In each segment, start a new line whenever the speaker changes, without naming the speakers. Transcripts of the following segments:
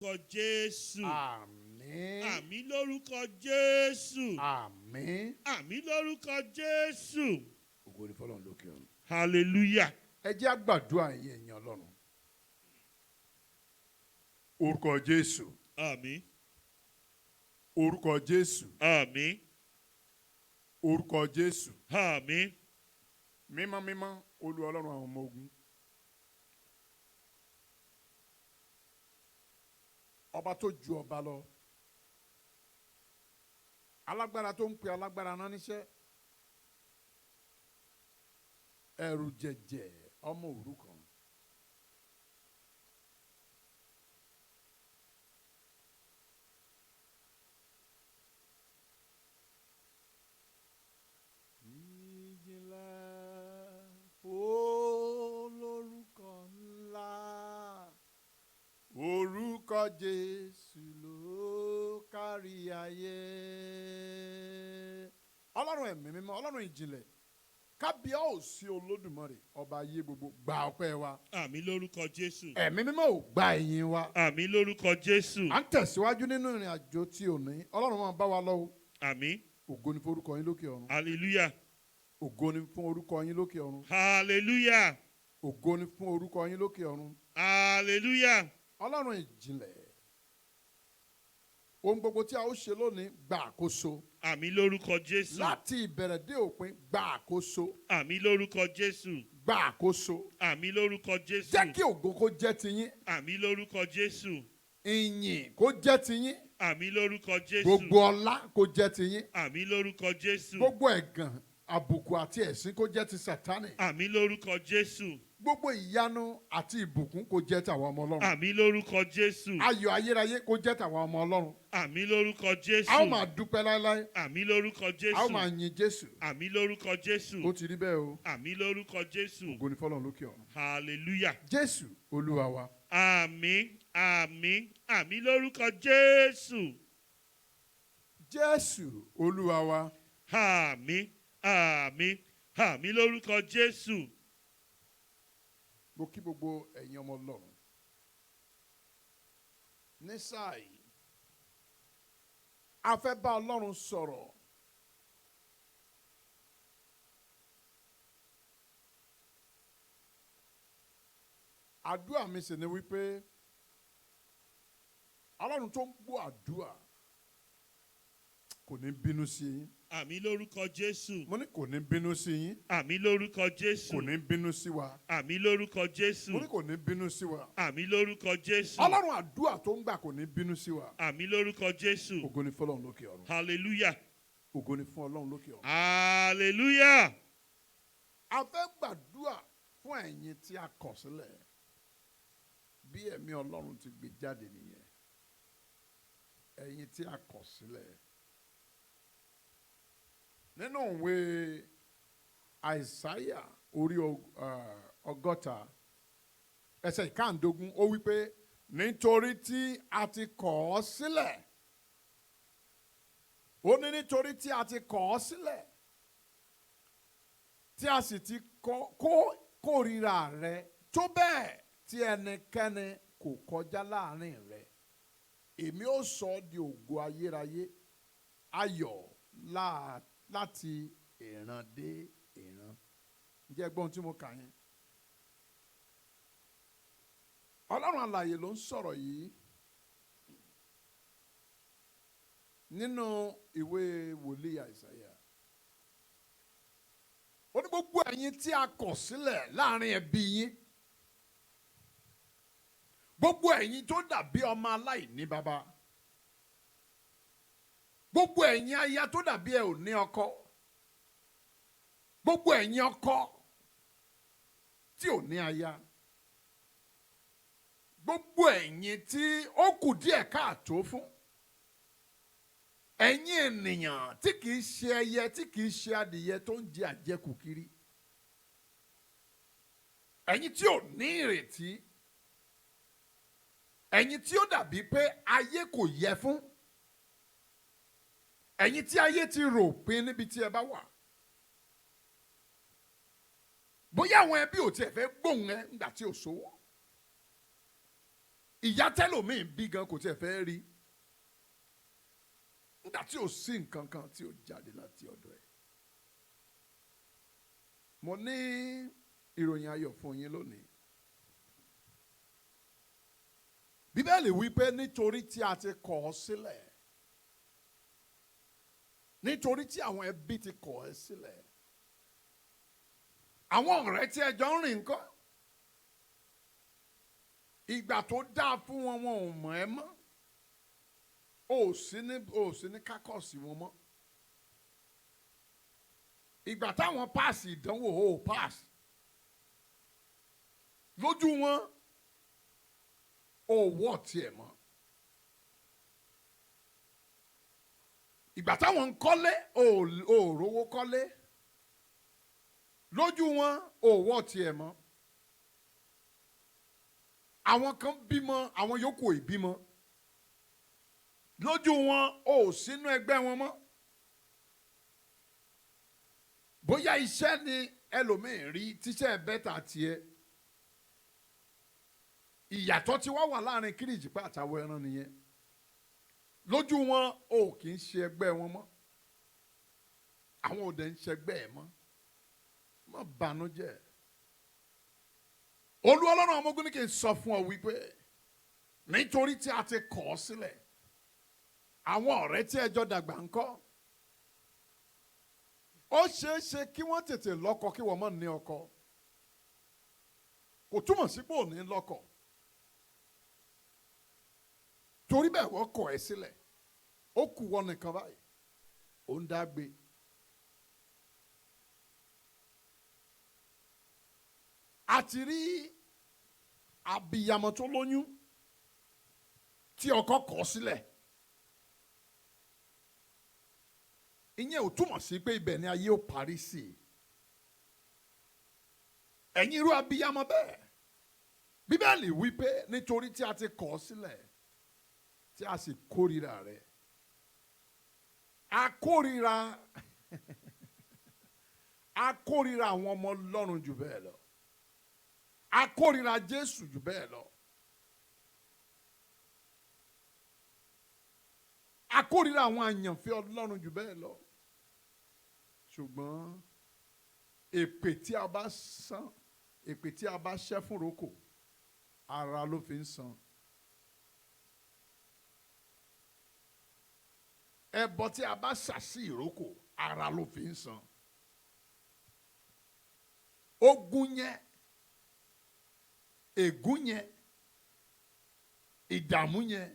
lórúkọ Jésù.
Àmín.
Àmín lórúkọ Jésù.
Àmín.
Àmín lórúkọ Jésù.
Ògo ni fọ́lọ́run lókè ọ̀run.
Hallelujah.
Ẹ jẹ́ á gbàdúrà yín ẹ̀yin Ọlọ́run. Orúkọ Jésù.
Àmín.
Orúkọ Jésù.
Àmín.
Orúkọ Jésù.
Àmín.
Mímọ́ mímọ́ Olúwa Ọlọ́run àwọn ọmọ ogun. Ọba tó ju ọba lọ. Alágbára tó ń pe alágbára náà níṣẹ́. Ẹ̀rù jẹ̀jẹ̀ ọmọ òrukàn. Olórúkọ ńlá, orúkọ Jésù ló kárí ayé. Ọlọ́run ẹ̀mí mímọ́, Ọlọ́run ìjìnlẹ̀, kábíyèsí Olódùmarè, ọba ayé gbogbo, gba ọpẹ́ wa.
Àmín lórúkọ Jésù.
Ẹ̀mí mímọ́ ò gba ìyìn wa.
Àmín lórúkọ Jésù.
À ń tẹ̀síwájú nínú ìrìn àjò tí òní. Ọlọ́run máa bá wa lọ o.
Àmín.
Ògo ni fún orúkọ yín lókè ọ̀run.
Hallelujah.
Ògo ni fún orúkọ yín lókè ọ̀run.
Hallelujah.
Ògo ni fún orúkọ yín lókè ọ̀run.
Hallelujah.
Ọlọ́run ìjìnlẹ̀, ohun gbogbo tí a ó ṣe lónìí gba àkóso.
Àmín lórúkọ Jésù.
Láti ìbẹ̀rẹ̀ dé òpin gba àkóso.
Àmín lórúkọ Jésù.
Gba àkóso.
Àmín lórúkọ Jésù.
Jẹ́ kí ògo kó jẹ́ tiyín.
Àmín lórúkọ Jésù.
Ìyìn kó jẹ́ tiyín.
Àmín lórúkọ Jésù.
Gbogbo ọlá kó jẹ́ tiyín.
Àmín lórúkọ Jésù.
Gbogbo ẹ̀gàn, àbùkù àti ẹ̀sín kó jẹ́ ti Sátánì.
Àmín lórúkọ Jésù.
Gbogbo ìyanu àti ìbùkún kó jẹ́ tàwọn ọmọ Ọlọ́run.
Àmín lórúkọ Jésù.
Ayọ̀ ayérayé kó jẹ́ tàwọn ọmọ Ọlọ́run.
Àmín lórúkọ Jésù.
A ó máa dúpẹ́ láéláé.
Àmín lórúkọ Jésù.
A ó máa yin Jésù.
Àmín lórúkọ Jésù.
Ó ti rí bẹ́ẹ̀ o.
Àmín lórúkọ Jésù.
Ògo ni fọ́lọ́run lókè ọ̀run.
Hallelujah.
Jésù Olúwa wa.
Àmín. Àmín. Àmín lórúkọ Jésù.
Jésù Olúwa wa.
Àmín. Àmín. Àmín lórúkọ Jésù.
Mo kí gbogbo ẹ̀yin ọmọ Ọlọ́run. Ní sáà yìí, a fẹ́ bá Ọlọ́run sọ̀rọ̀. Àdúrà mi sì ni wípé Ọlọ́run tó ń gbọ́ àdúrà kò ní bínú sí yín.
Àmín lórúkọ Jésù.
Mo ní kò ní bínú sí yín.
Àmín lórúkọ Jésù.
Kò ní bínú sí wa.
Àmín lórúkọ Jésù.
Mo ní kò ní bínú sí wa.
Àmín lórúkọ Jésù.
Ọlọ́run àdúrà tó ń gbà kò ní bínú sí wa.
Àmín lórúkọ Jésù.
Ògo ni fún Ọlọ́run lókè ọ̀run.
Hallelujah.
Ògo ni fún Ọlọ́run lókè ọ̀run.
Hallelujah.
A fẹ́ gbàdúrà fún ẹ̀yin tí a kọ̀ sílẹ̀. Bí ẹ̀mí Ọlọ́run ti gbé jáde nìyẹn. Ẹ̀yin tí a kọ̀ sílẹ̀. Nínú ìwé Àìsáyà orí ọgọ́ta ẹsẹ̀ ìkáǹdógún ó wí pé nítorí tí a ti kọ̀ ọ́ sílẹ̀. Ó ní nítorí tí a ti kọ̀ ọ́ sílẹ̀. Tí a sì ti kórìíra rẹ tó bẹ́ẹ̀ tí ẹnikẹ́ni kò kọjá láàrin rẹ. Èmi ó sọ ọ́ di ògo ayérayé, ayọ̀ láti ìran dé ìran. Ǹjẹ́ gbọ́n tí mo kà yẹn? Ọlọ́run alààyè ló ń sọ̀rọ̀ yìí nínú ìwé wòlíì Àìsáyà. Ó ní gbogbo ẹ̀yin tí a kọ̀ sílẹ̀ láàrin ẹbí yín. Gbogbo ẹ̀yin tó dàbí ọmọ aláìní bàbá. Gbogbo ẹ̀yin aya tó dàbí ẹ ò ní ọkọ. Gbogbo ẹ̀yin ọkọ tí ò ní aya. Gbogbo ẹ̀yin tí ó kù díẹ̀ káàtó fún. Ẹ̀yin ènìyàn tí kìí ṣe ẹyẹ tí kìí ṣe adìyẹ tó ń jẹ àjẹkù kiri. Ẹ̀yin tí ò ní ìrètí. Ẹ̀yin tí ó dàbí pé ayé kò yẹ fún. Ẹ̀yin tí ayé ti rò pin níbi tí ẹ bá wà. Bóyá àwọn ẹbí ò tiẹ̀ fẹ́ gbóhùn ẹ nígbà tí ò sówó. ìyá tẹ́lòmíì bí gan kò tiẹ̀ fẹ́ rí nígbà tí ò sí nǹkan kan tí ò jáde láti ọ̀dọ̀ ẹ̀. mo ní ìròyìn ayọ̀ fún yín lónìí. Bíbélì wípé nítorí tí a ti kọ̀ ọ́ sílẹ̀, nítorí tí àwọn ẹbí ti kọ̀ ẹ́ sílẹ̀, àwọn ọ̀rẹ́ tí ẹjọ́ ń rìn ńkọ́, ìgbà tó dáa fún wọn wọn ò mọ̀ ẹ́ mọ́, ò sí ní kákọ́ọ̀sì wọn mọ́. Ìgbà táwọn páàsì ìdánwò ò páàsì lójú wọn ò wọ́ tiẹ̀ mọ́. Ìgbà táwọn ń kọ́lé ò rówó kọ́lé lójú wọn ò wọ́ tiẹ̀ mọ́. Àwọn kan bímọ àwọn yòókù ò bímọ lójú wọn ò sínú ẹgbẹ́ wọn mọ́. Bóyá iṣẹ́ ni ẹlòmíín rí tíṣẹ́ bẹ́tà tiẹ̀. Ìyàtọ̀ tí wọ́n wà láàrin Kírìjìpá àtàwọn ẹran nìyẹn. Lójú wọn ò kì í ṣe ẹgbẹ́ wọn mọ́. Àwọn òde ń ṣẹgbẹ́ ẹ̀ mọ́. Má bànújẹ́. Olú Ọlọ́run ọmọ ogun ní kí n sọ fún ọ wípé nítorí tí a ti kọ̀ ọ́ sílẹ̀, àwọn ọ̀rẹ́ tí ẹjọ́ dàgbà ńkọ́. Ó ṣeé ṣe kí wọ́n tètè lọ́kọ kí wọ́n má ní ọkọ. Kò túmọ̀ sí pé ò ní lọ́kọ. Torí bẹ́ẹ̀ wọ́n kọ̀ ẹ́ sílẹ̀. Ó kù wọ́n nìkan báyìí. Ó ń dágbé. Àti rí abiyamọ tó lóyún tí ọkọ kọ̀ sílẹ̀. Ìyẹn ò túmọ̀ sí pé ibẹ̀ ni ayé ó parí sí. Ẹ̀yin irú abiyamọ bẹ́ẹ̀. Bíbélì wípé nítorí tí a ti kọ̀ sílẹ̀ tí a sì kórìíra rẹ̀. A kórìíra àwọn ọmọ Ọlọ́run jù bẹ́ẹ̀ lọ. A kórìíra Jésù jù bẹ́ẹ̀ lọ. A kórìíra àwọn àyànfẹ́ Ọlọ́run jù bẹ́ẹ̀ lọ. Ṣùgbọ́n èpè tí a bá san, èpè tí a bá ṣẹ́ fún roko, ara ló fi ń san. Ẹbọ tí a bá ṣà sí ìrókò, ara ló fi ń san. Ogun yẹn, ègún yẹn, ìdààmú yẹn,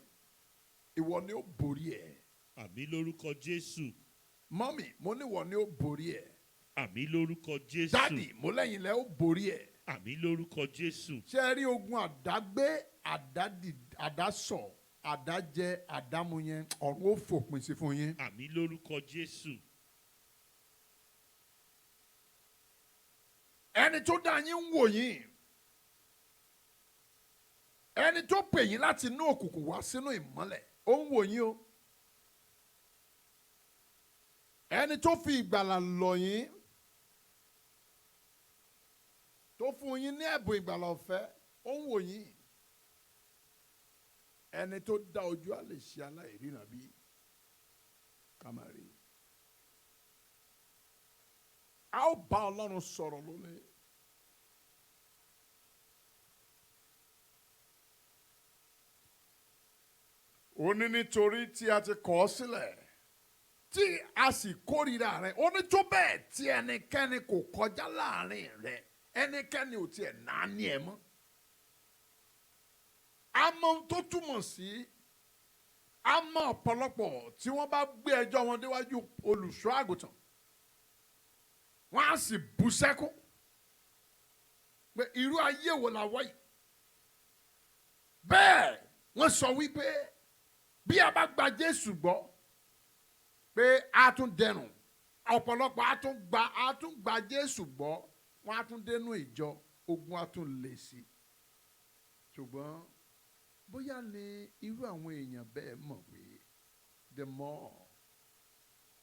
ìwọ ni ó borí ẹ̀.
Àmín lórúkọ Jésù.
Mọ́mì, mo ní ìwọ ni ó borí ẹ̀.
Àmín lórúkọ Jésù.
Dádì, mo lẹ́yìn lẹ́ ó borí ẹ̀.
Àmín lórúkọ Jésù.
Ṣé ẹ rí ogun àdágbé, àdásọ̀, àdájẹ, àdámu yẹn, ọ̀run ó fòpin sí fún yín.
Àmín lórúkọ Jésù.
Ẹni tó dá yín ń wò yín. Ẹni tó pè yín láti inú òkùnkùn wá sínú ìmọ́lẹ̀, ó ń wò yín o. Ẹni tó fi ìgbàlà lọ̀ yín, tó fún yín ní ẹ̀bùn ìgbàlà ọ̀fẹ́, ó ń wò yín. Ẹni tó dá ojú á lè ṣe aláìríran bí kámárì. A ó bá Ọlọ́run sọ̀rọ̀ lónìí. Ó ní nítorí tí a ti kọ̀ ọ́ sílẹ̀, tí a sì kórìíra rẹ̀. Ó ní tó bẹ́ẹ̀ tí ẹnikẹ́ni kò kọjá láàrin rẹ̀, ẹnikẹ́ni ò tiẹ̀ náání ẹ mọ́. A mọ ohun tó túmọ̀ sí. A mọ ọ̀pọ̀lọpọ̀ tí wọ́n bá gbé ẹjọ́ wọn déwájú olùṣọ́ àgùntàn, wọ́n á sì bú sẹ́kún pé irú ayé wo la wá yìí. Bẹ́ẹ̀ wọ́n sọ wípé bí a bá gba Jésù gbọ́ pé a tún dẹrùn, ọ̀pọ̀lọpọ̀ a tún gba Jésù gbọ́, wọ́n á tún dénú ìjọ, ogun á tún lè sí. Ṣùgbọ́n bóyá ni irú àwọn èèyàn bẹ́ẹ̀ mọ̀ pé the more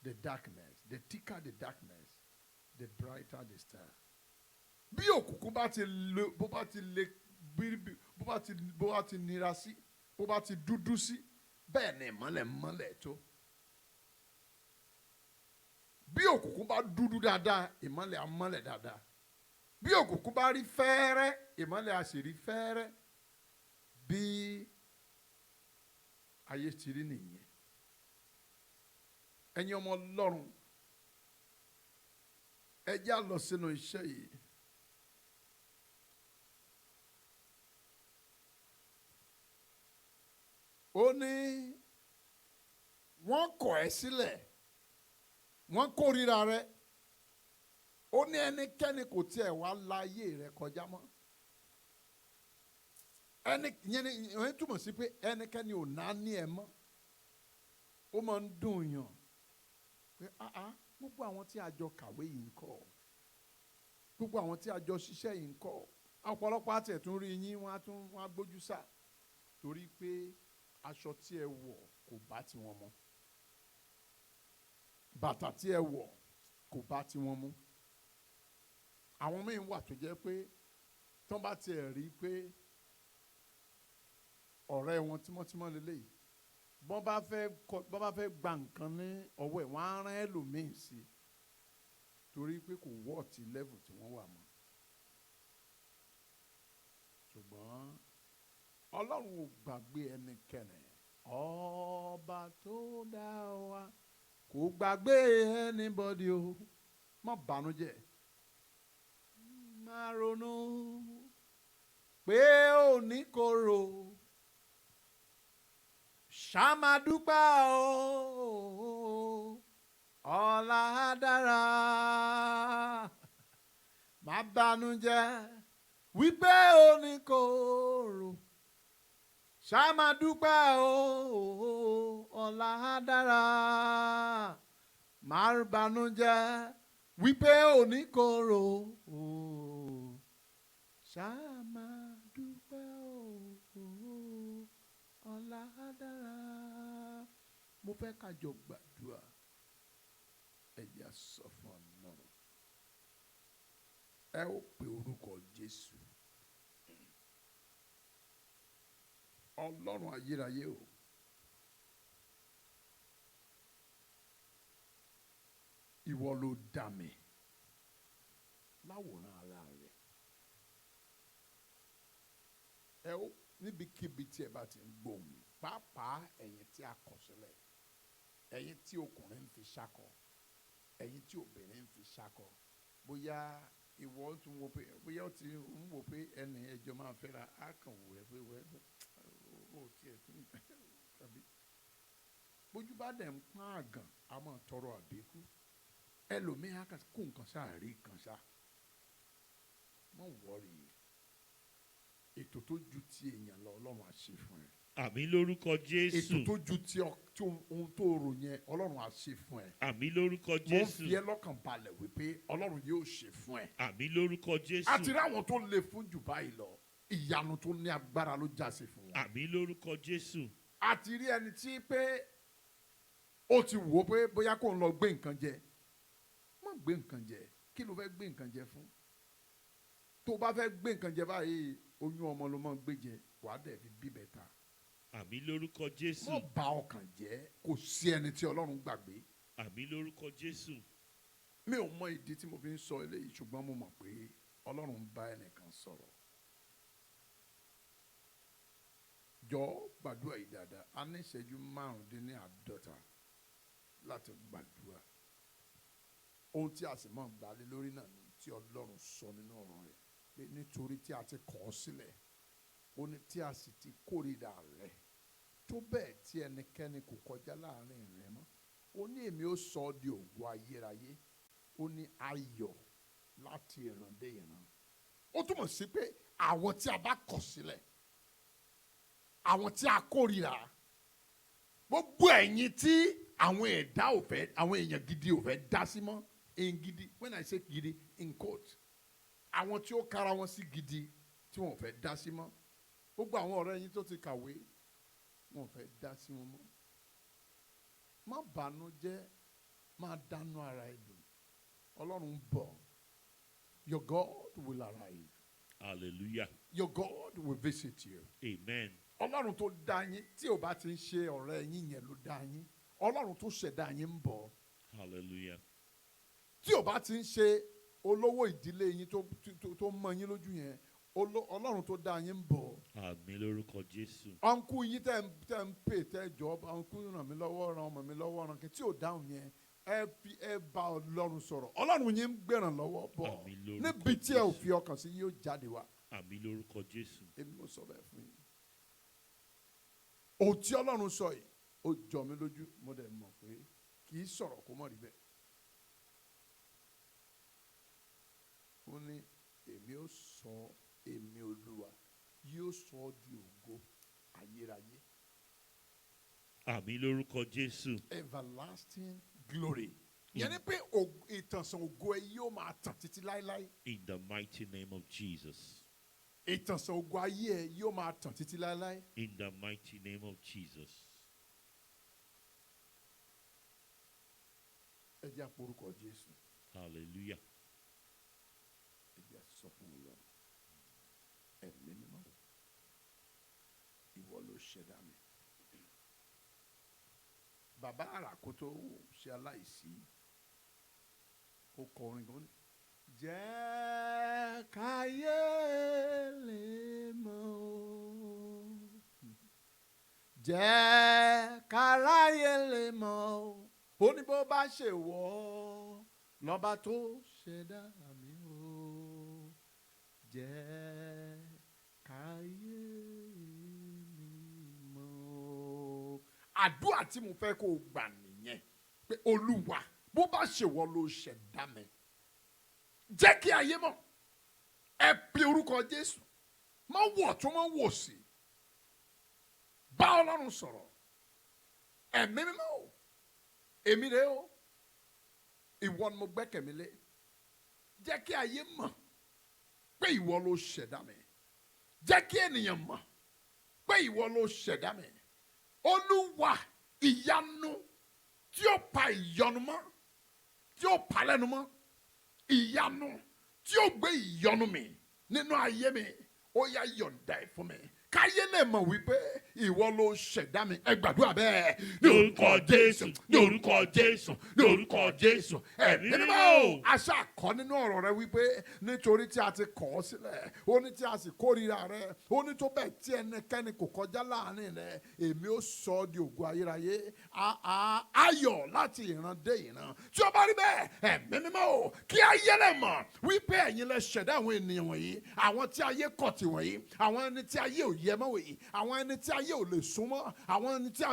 the darkness, the thicker the darkness, the brighter the star. Bí òkùnkùn bó bá ti le bó bá ti nira sí bó bá ti dúdú sí bẹ́ẹ̀ ni ìmọ́lẹ̀ mọ́lẹ̀ tó. Bí òkùnkùn bá dúdú dáadáa ìmọ́lẹ̀ á mọ́lẹ̀ dáadáa. Bí òkùnkùn bá rí fẹ́ẹ́rẹ́ ìmọ́lẹ̀ á sì rí fẹ́ẹ́rẹ́. Bí ayé ti rí nìyẹn. Ẹ̀yin ọmọ Ọlọ́run ẹ já lọ sínú iṣẹ́ yìí. Ó ní wọ́n kọ̀ ẹ́ sílẹ̀ wọ́n kórìíra rẹ. Ó ní ẹnikẹ́ni kò tiẹ̀ wá láyé rẹ kọjá mọ́. Ìyẹn túmọ̀ sí pé ẹnikẹ́ni ò náání ẹ mọ́. Ó máa ń dùn yàn pé gbogbo àwọn tí a jọ kàwé yìí ń kọ́, gbogbo àwọn tí a jọ ṣiṣẹ́ yìí ń kọ́, ọ̀pọ̀lọpọ̀ àti ẹ̀tún rí yín wọ́n á gbójú sá torí pé aṣọ tí ẹ wọ̀ kò bá tiwọn mu, bàtà tí ẹ wọ̀ kò bá tiwọn mu. Àwọn míì wà tó jẹ́ pé tán bá tiẹ̀ rí pé ọ̀rẹ́ wọn tímọ́tímọ́ lélẹ́yìí, bọ́n bá fẹ́ gba nǹkan ní ọwọ́ ẹ̀ wọ́n á rán ẹlòmíì sí i torí pé kò wọ́ọ̀tì level tí wọ́n wà mọ́. Ṣùgbọ́n Ọlọ́run ò gbàgbé ẹnikẹ́ni. Ọba tó dá wa kò gbàgbé anybody o. Má bànújẹ́, má ronú pé òní korò. Ṣá máa dúpẹ́ o, ọ̀la dára. Má bànújẹ́ wípé òní korò. Ṣá máa dúpẹ́ o, ọ̀la dára. Má bànújẹ́ wípé òní korò. Ṣá máa dúpẹ́ o, ọ̀la dára. Mo fẹ́ ká jọ gbàdúrà. Ẹ jẹ́ á sọ fún Ọlọ́run. Ẹ ó pe orúkọ Jésù. Ọlọ́run ayérayé o. Ìwọ ló dá mi láwòrán ara rẹ. Ẹ ó níbikíbi tí ẹ bá ti ń gbóhùn, pàápàá ẹ̀yin tí a kọ̀ sílẹ̀, ẹ̀yin tí ọkùnrin ń fi ṣákọ, ẹ̀yin tí obìnrin ń fi ṣákọ, bóyá ìwọ tún wò pé bóyá ó ti ń wò pé ẹni ẹjọ́ máa fẹ́ra á kàn wò ẹ́ pé ó tiẹ̀ tún tàbí bójú bá dẹ̀ ń pọ́n àgàn a máa tọrọ àbíkú. Ẹlòmíì á kó nǹkan sáà rí nǹkan sá. Má wọrí, ètò tó ju ti èèyàn lọ Ọlọ́run á ṣe fún ẹ.
Àmín lórúkọ Jésù.
Ètò tó ju ti ohun tó rò yẹn Ọlọ́run á ṣe fún ẹ.
Àmín lórúkọ
Mo
Jésù.
fi ẹ́ lọ́kàn balẹ̀ wípé Ọlọ́run yóò ṣe fún ẹ.
Àmín lórúkọ Jésù.
A ti rí àwọn tó le fún jù báyìí lọ, ìyanu tó ní agbára ló já sí fún wọn.
Àmín lórúkọ Jésù.
A ti rí ẹni tí pé ó ti wò ó pé bóyá kò ń lọ gbé nǹkan jẹ. Má gbé nǹkan jẹ, kí ló fẹ́ gbé nǹkan jẹ fún? Tó bá fẹ́ gbé nǹkan jẹ báyìí oyún ọmọ ló máa ń gbé jẹ, wàá dẹ̀ fi bíbẹ̀ ta.
Àmín lórúkọ Jésù.
Má bà ọkàn jẹ́, kò sí ẹni tí Ọlọ́run gbàgbé.
Àmín lórúkọ Jésù.
Mi ò mọ ìdí tí mo fi ń sọ eléyìí ṣùgbọ́n mo mọ̀ pé Ọlọ́run ń bá ẹnìkan sọ̀rọ̀. Jọ gbàdúrà yìí dáadáa, a ní ìṣẹ́jú 5:50 láti gbàdúrà. Ohun tí a sì máa ń gbà lé lórí náà ni tí Ọlọ́run sọ nínú ọ̀rọ̀ rẹ̀ pé nítorí tí a ti kọ̀ ọ́ sílẹ̀, ó ní tí a sì ti kórìíra rẹ̀ tó bẹ́ẹ̀ tí ẹnikẹ́ni kò kọjá láàrin rẹ̀ mọ́. Ó ní èmi ó sọ ọ́ di ògo ayérayé. Ó ní ayọ̀ láti ìran dé ìran. Ó túmọ̀ sí pé àwọn tí a bá kọ̀ sílẹ̀, àwọn tí a kórìíra, gbogbo ẹ̀yin tí àwọn ẹ̀dá ò fẹ́, àwọn èèyàn gidi ò fẹ́ dá sí mọ́. In gidi, when I say gidi, in quote, àwọn tí ó kára wọn sí gidi tí wọn ò fẹ́ dá sí mọ́. Gbogbo àwọn ọ̀rẹ́ yín tó ti kàwé wọn ò fẹ́ dá sí wọn mọ́. Má bànújẹ́, má dánú ara ẹ dùn. Ọlọ́run ń bọ̀. Your God will arrive.
Hallelujah.
your God will visit you.
Amen.
Ọlọ́run tó dá yín tí ò bá ti ń ṣe ọ̀rẹ́ yín yẹn ló dá yín. Ọlọ́run tó ṣẹ̀dá yín ń bọ̀.
Hallelujah.
Tí ò bá ti ń ṣe olówó ìdílé yín tó mọ yín lójú yẹn, Ọlọ́run tó dá yín ń bọ̀.
Àmín lórúkọ Jésù.
Ọ̀nkú yín tẹ́ ń pè tẹ́ jọ ọ̀nkú ràn mí lọ́wọ́ ràn ọmọ mi lọ́wọ́ ràn kí tí ò dáhùn yẹn ẹ bá Ọlọ́run sọ̀rọ̀. Ọlọ́run yín ń gbẹ̀ràn lọ́wọ́ bọ̀.
Àmín lórúkọ
Níbi tí ẹ ò fi ọkàn sí yóò jáde wá.
Àmín lórúkọ Jésù.
Èmi mo sọ bẹ́ẹ̀ fún yín. Ohun tí Ọlọ́run sọ yìí ó jọ mí lójú mo dẹ̀ mọ̀ pé kì í sọ̀rọ̀ kó mọ̀ rí bẹ́ẹ̀. Ó ní èmi ó sọ èmi Olúwa yóò sọ ọ́ di ògo ayérayé.
Àmín lórúkọ Jésù.
Everlasting glory. Yẹn ni pé ìtànsán ògo ẹ yóò máa tàn títí láéláé.
In the mighty name of Jesus.
Ìtànsán ògo ayé ẹ yóò máa tàn títí láéláé.
In the mighty name of Jesus.
Ẹ jẹ́ àporúkọ Jésù.
Hallelujah.
Ẹ jẹ́ sọ fún Ọlọ́run. Ẹ̀mí mímọ́. Ìwọ ló ṣẹ̀dá mi. Bàbá àràkó tó ṣe aláìsí. Ó kọ orin gan ni. Jẹ́ káyé lè mọ̀ o. Jẹ́ káráyé lè mọ̀ o. Ó ní bó bá ṣe wọ́ lọ́ba tó ṣẹ̀dá mi o. Jẹ́ káyé mi mọ̀ o. Àdúrà tí mo fẹ́ kó o gbà nìyẹn pé Olúwa bó bá ṣe wọ́ ló ṣẹ̀dá mi. Jẹ́ kí ayé mọ̀. Ẹ pe orúkọ Jésù. Má wọ̀ tó má wò sí. Bá Ọlọ́run sọ̀rọ̀. Ẹ̀mí mímọ́ o. Èmi rè o. Ìwọ ni mo gbẹ́kẹ̀mí lé. Jẹ́ kí ayé mọ̀ pé ìwọ ló ṣẹ̀dá mi. Jẹ́ kí ènìyàn mọ̀ pé ìwọ ló ṣẹ̀dá mi. Olúwa ìyanu tí ó pa ìyọnu mọ́. Tí ó pa lẹ́nu mọ́. Ìyanu tí ó gbé ìyọnu mi nínú ayé mi ó yá yọ̀ǹda ẹ̀ fún mi káyé lè mọ̀ wípé ìwọ ló ṣẹ̀dá mi ẹ gbàdúrà bẹ́ẹ̀ ní orúkọ Jésù ní orúkọ Jésù ní orúkọ Jésù ẹ̀mí mímọ́ aṣá kọ́ nínú ọ̀rọ̀ rẹ wípé nítorí tí a ti kọ̀ ọ́ sílẹ̀ ó ní tí a sì kórìíra rẹ ó ní tó bẹ́ẹ̀ tí ẹnikẹ́ni kò kọjá láàrin rẹ èmi ó sọ ọ́ di ògo ayérayé ayọ̀ láti ìran dé ìran tí ó bá rí bẹ́ẹ̀ ẹ̀mí mímọ́ kí ayé lè mọ̀ wípé ẹ̀yin lẹ ṣẹ̀dá àwọn ènìyàn wọ̀nyí àwọn tí ayé kọ̀ tì wọ̀nyí àwọn ẹni tí ayé ò yẹ mọ́ wọ̀nyí àwọn ẹni tí ayé ò lè súnmọ́ àwọn ẹni tí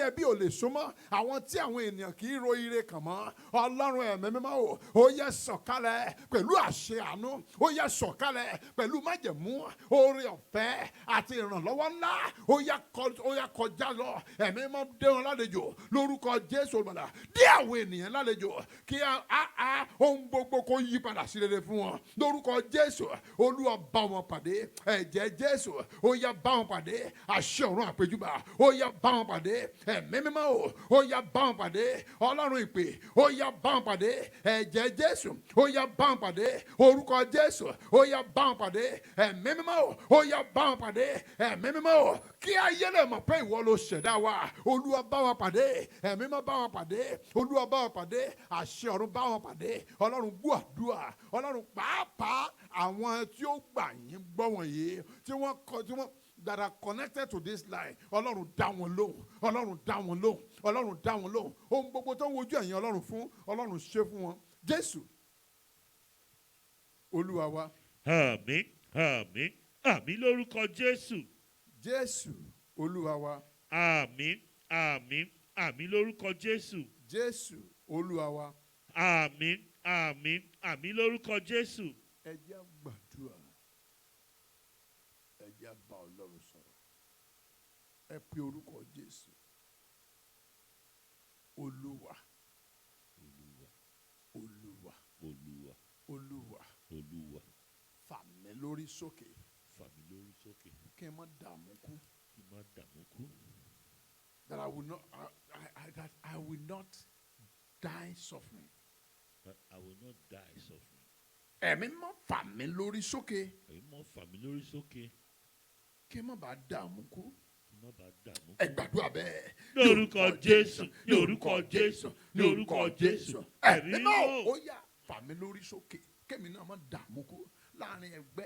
ẹbí ò lè súnmọ́ àwọn tí àwọn ènìyàn kì í ro ire kàn mọ́ Ọlọ́run ẹ̀mí mímọ́ ó yẹ sọ̀kalẹ̀ pẹ̀lú àṣẹ àánú ó yẹ sọ̀kalẹ̀ pẹ̀lú májẹ̀mú oore ọ̀fẹ́ àti ìrànlọ́wọ́ ńlá ó yẹ kọjá lọ ẹ̀mí mímọ́ dé wọn lálejò lórúkọ Jésù Olùgbàlà dé àwọn ènìyàn lálejò kí ohun gbogbo kó yí padà sí rere fún wọn lórúkọ Jésù Olúwa bá wọn pàdé ẹ̀jẹ̀ Jésù ó yá bá wọn pàdé àṣẹ ọ̀run àpèjúbà ó yá bá wọn pàdé ẹ̀mí mímọ́ ó yá bá wọn pàdé Ọlọ́run ìpè ó yá bá wọn pàdé ẹ̀jẹ̀ Jésù ó yá bá wọn pàdé orúkọ Jésù ó yá bá wọn pàdé ẹ̀mí mímọ́ ó yá bá wọn pàdé ẹ̀mí mímọ́ kí ayé lè mọ̀ pé ìwọ ló ṣẹ̀dá wa Olúwa bá wọn pàdé ẹ̀mí mímọ́ bá wọn pàdé Olúwa bá wọn pàdé àṣẹ ọ̀run bá wọn pàdé Ọlọ́run gbọ́ àdúrà Ọlọ́run pàápàá àwọn tí ó gbà yín gbọ́ wọ̀nyí tí wọ́n that are connected to this line Ọlọ́run dá wọn lóhùn Ọlọ́run dá wọn lóhùn Ọlọ́run dá wọn lóhùn ohun gbogbo tó ń wojú ẹ̀yin Ọlọ́run fún Ọlọ́run ṣe fún wọn Jésù Olúwa wa.
Àmín àmín àmín lórúkọ Jésù.
Jésù Olúwa wa.
Àmín àmín àmín lórúkọ Jésù.
Jésù Olúwa wa.
Àmín àmín àmín lórúkọ Jésù.
Ẹ jẹ́ gbàdúrà. Ẹ jẹ́ bá Ọlọ́run sọ̀rọ̀. Ẹ pe orúkọ Jésù. Olúwa.
Olúwa.
Olúwa.
Olúwa.
Olúwa.
Olúwa.
Fà mí lórí sókè.
Fà mí lórí sókè.
Kí n má dààmú kú.
Kí n má dààmú kú.
That I will not, that I will not die suffering.
But I will not die suffering.
ẹ̀mí mọ́ fà mí lórí sókè
ẹ̀mí mọ́ fà mí lórí sókè
kí n má bàa dààmú kú.
kí n má bàa dààmú.
Ẹ gbàdúrà bẹ́ẹ̀.
Ní orúkọ Jésù, ní orúkọ Jésù, ní orúkọ Jésù.
Ẹ̀mí
Ẹ̀mí
náà
mọ́.
ó yá fà mí lórí sókè kémi náà má dààmú kú láàrin ẹgbẹ́.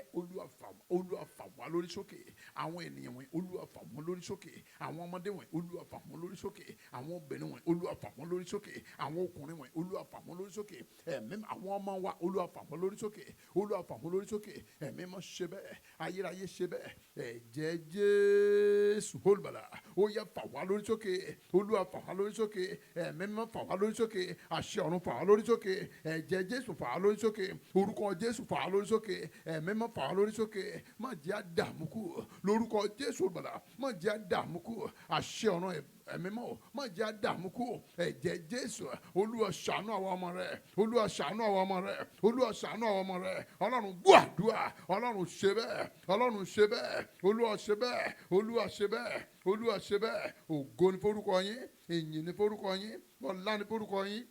Olúwa fà wá lórí sókè. Àwọn ènìyàn wọ̀nyí Olúwa fà wọ́n lórí sókè. Àwọn ọmọdé wọ̀nyí Olúwa fà wọ́n lórí sókè. Àwọn obìnrin wọ̀nyí Olúwa fà wọ́n lórí sókè. Àwọn ọkùnrin wọ̀nyí Olúwa fà wọ́n lórí sókè. Ẹ̀mí àwọn ọmọ wa Olúwa fà wọ́n lórí sókè. Olúwa fà wọ́n lórí sókè. Ẹ̀mí mọ́ ṣe bẹ́ẹ̀. Ayérayé ṣe bẹ́ẹ̀. Ẹ̀jẹ̀ Jésù olùgbàlà ó yá fà wá lórí sókè. Olúwa fà wá lórí sókè. Ẹ̀mí mọ́ fà wá lórí sókè. Àṣẹ ọ̀run fà wá lórí sókè. Ẹ̀jẹ̀ Jésù fà wá lórí sókè. Orúkọ Jésù fà wá lórí sókè. Ẹ̀mí mọ́ fà wá lórí sókè. Má jẹ́ àdààmú kú lórúkọ Jésù olùgbàlà. Má jẹ́ àdààmú kú. Àṣẹ ọ̀run ẹ̀mí mọ́ má jẹ́ àdààmú kú. Ẹ̀jẹ̀ Jésù Olúwa ṣàánú àwọn ọmọ rẹ̀. Olúwa ṣàánú àwọn ọmọ rẹ̀. Olúwa ṣàánú àwọn ọmọ rẹ̀. Ọlọ́run gbọ́ àdúrà. Ọlọ́run ṣe bẹ́ẹ̀. Ọlọ́run ṣe bẹ́ẹ̀. Olúwa ṣe bẹ́ẹ̀. Olúwa ṣe bẹ́ẹ̀. Olúwa ṣe bẹ́ẹ̀. Ògo ni forúkọ yín. Ìyìn ni forúkọ yín. Ọlá ni forúkọ yín.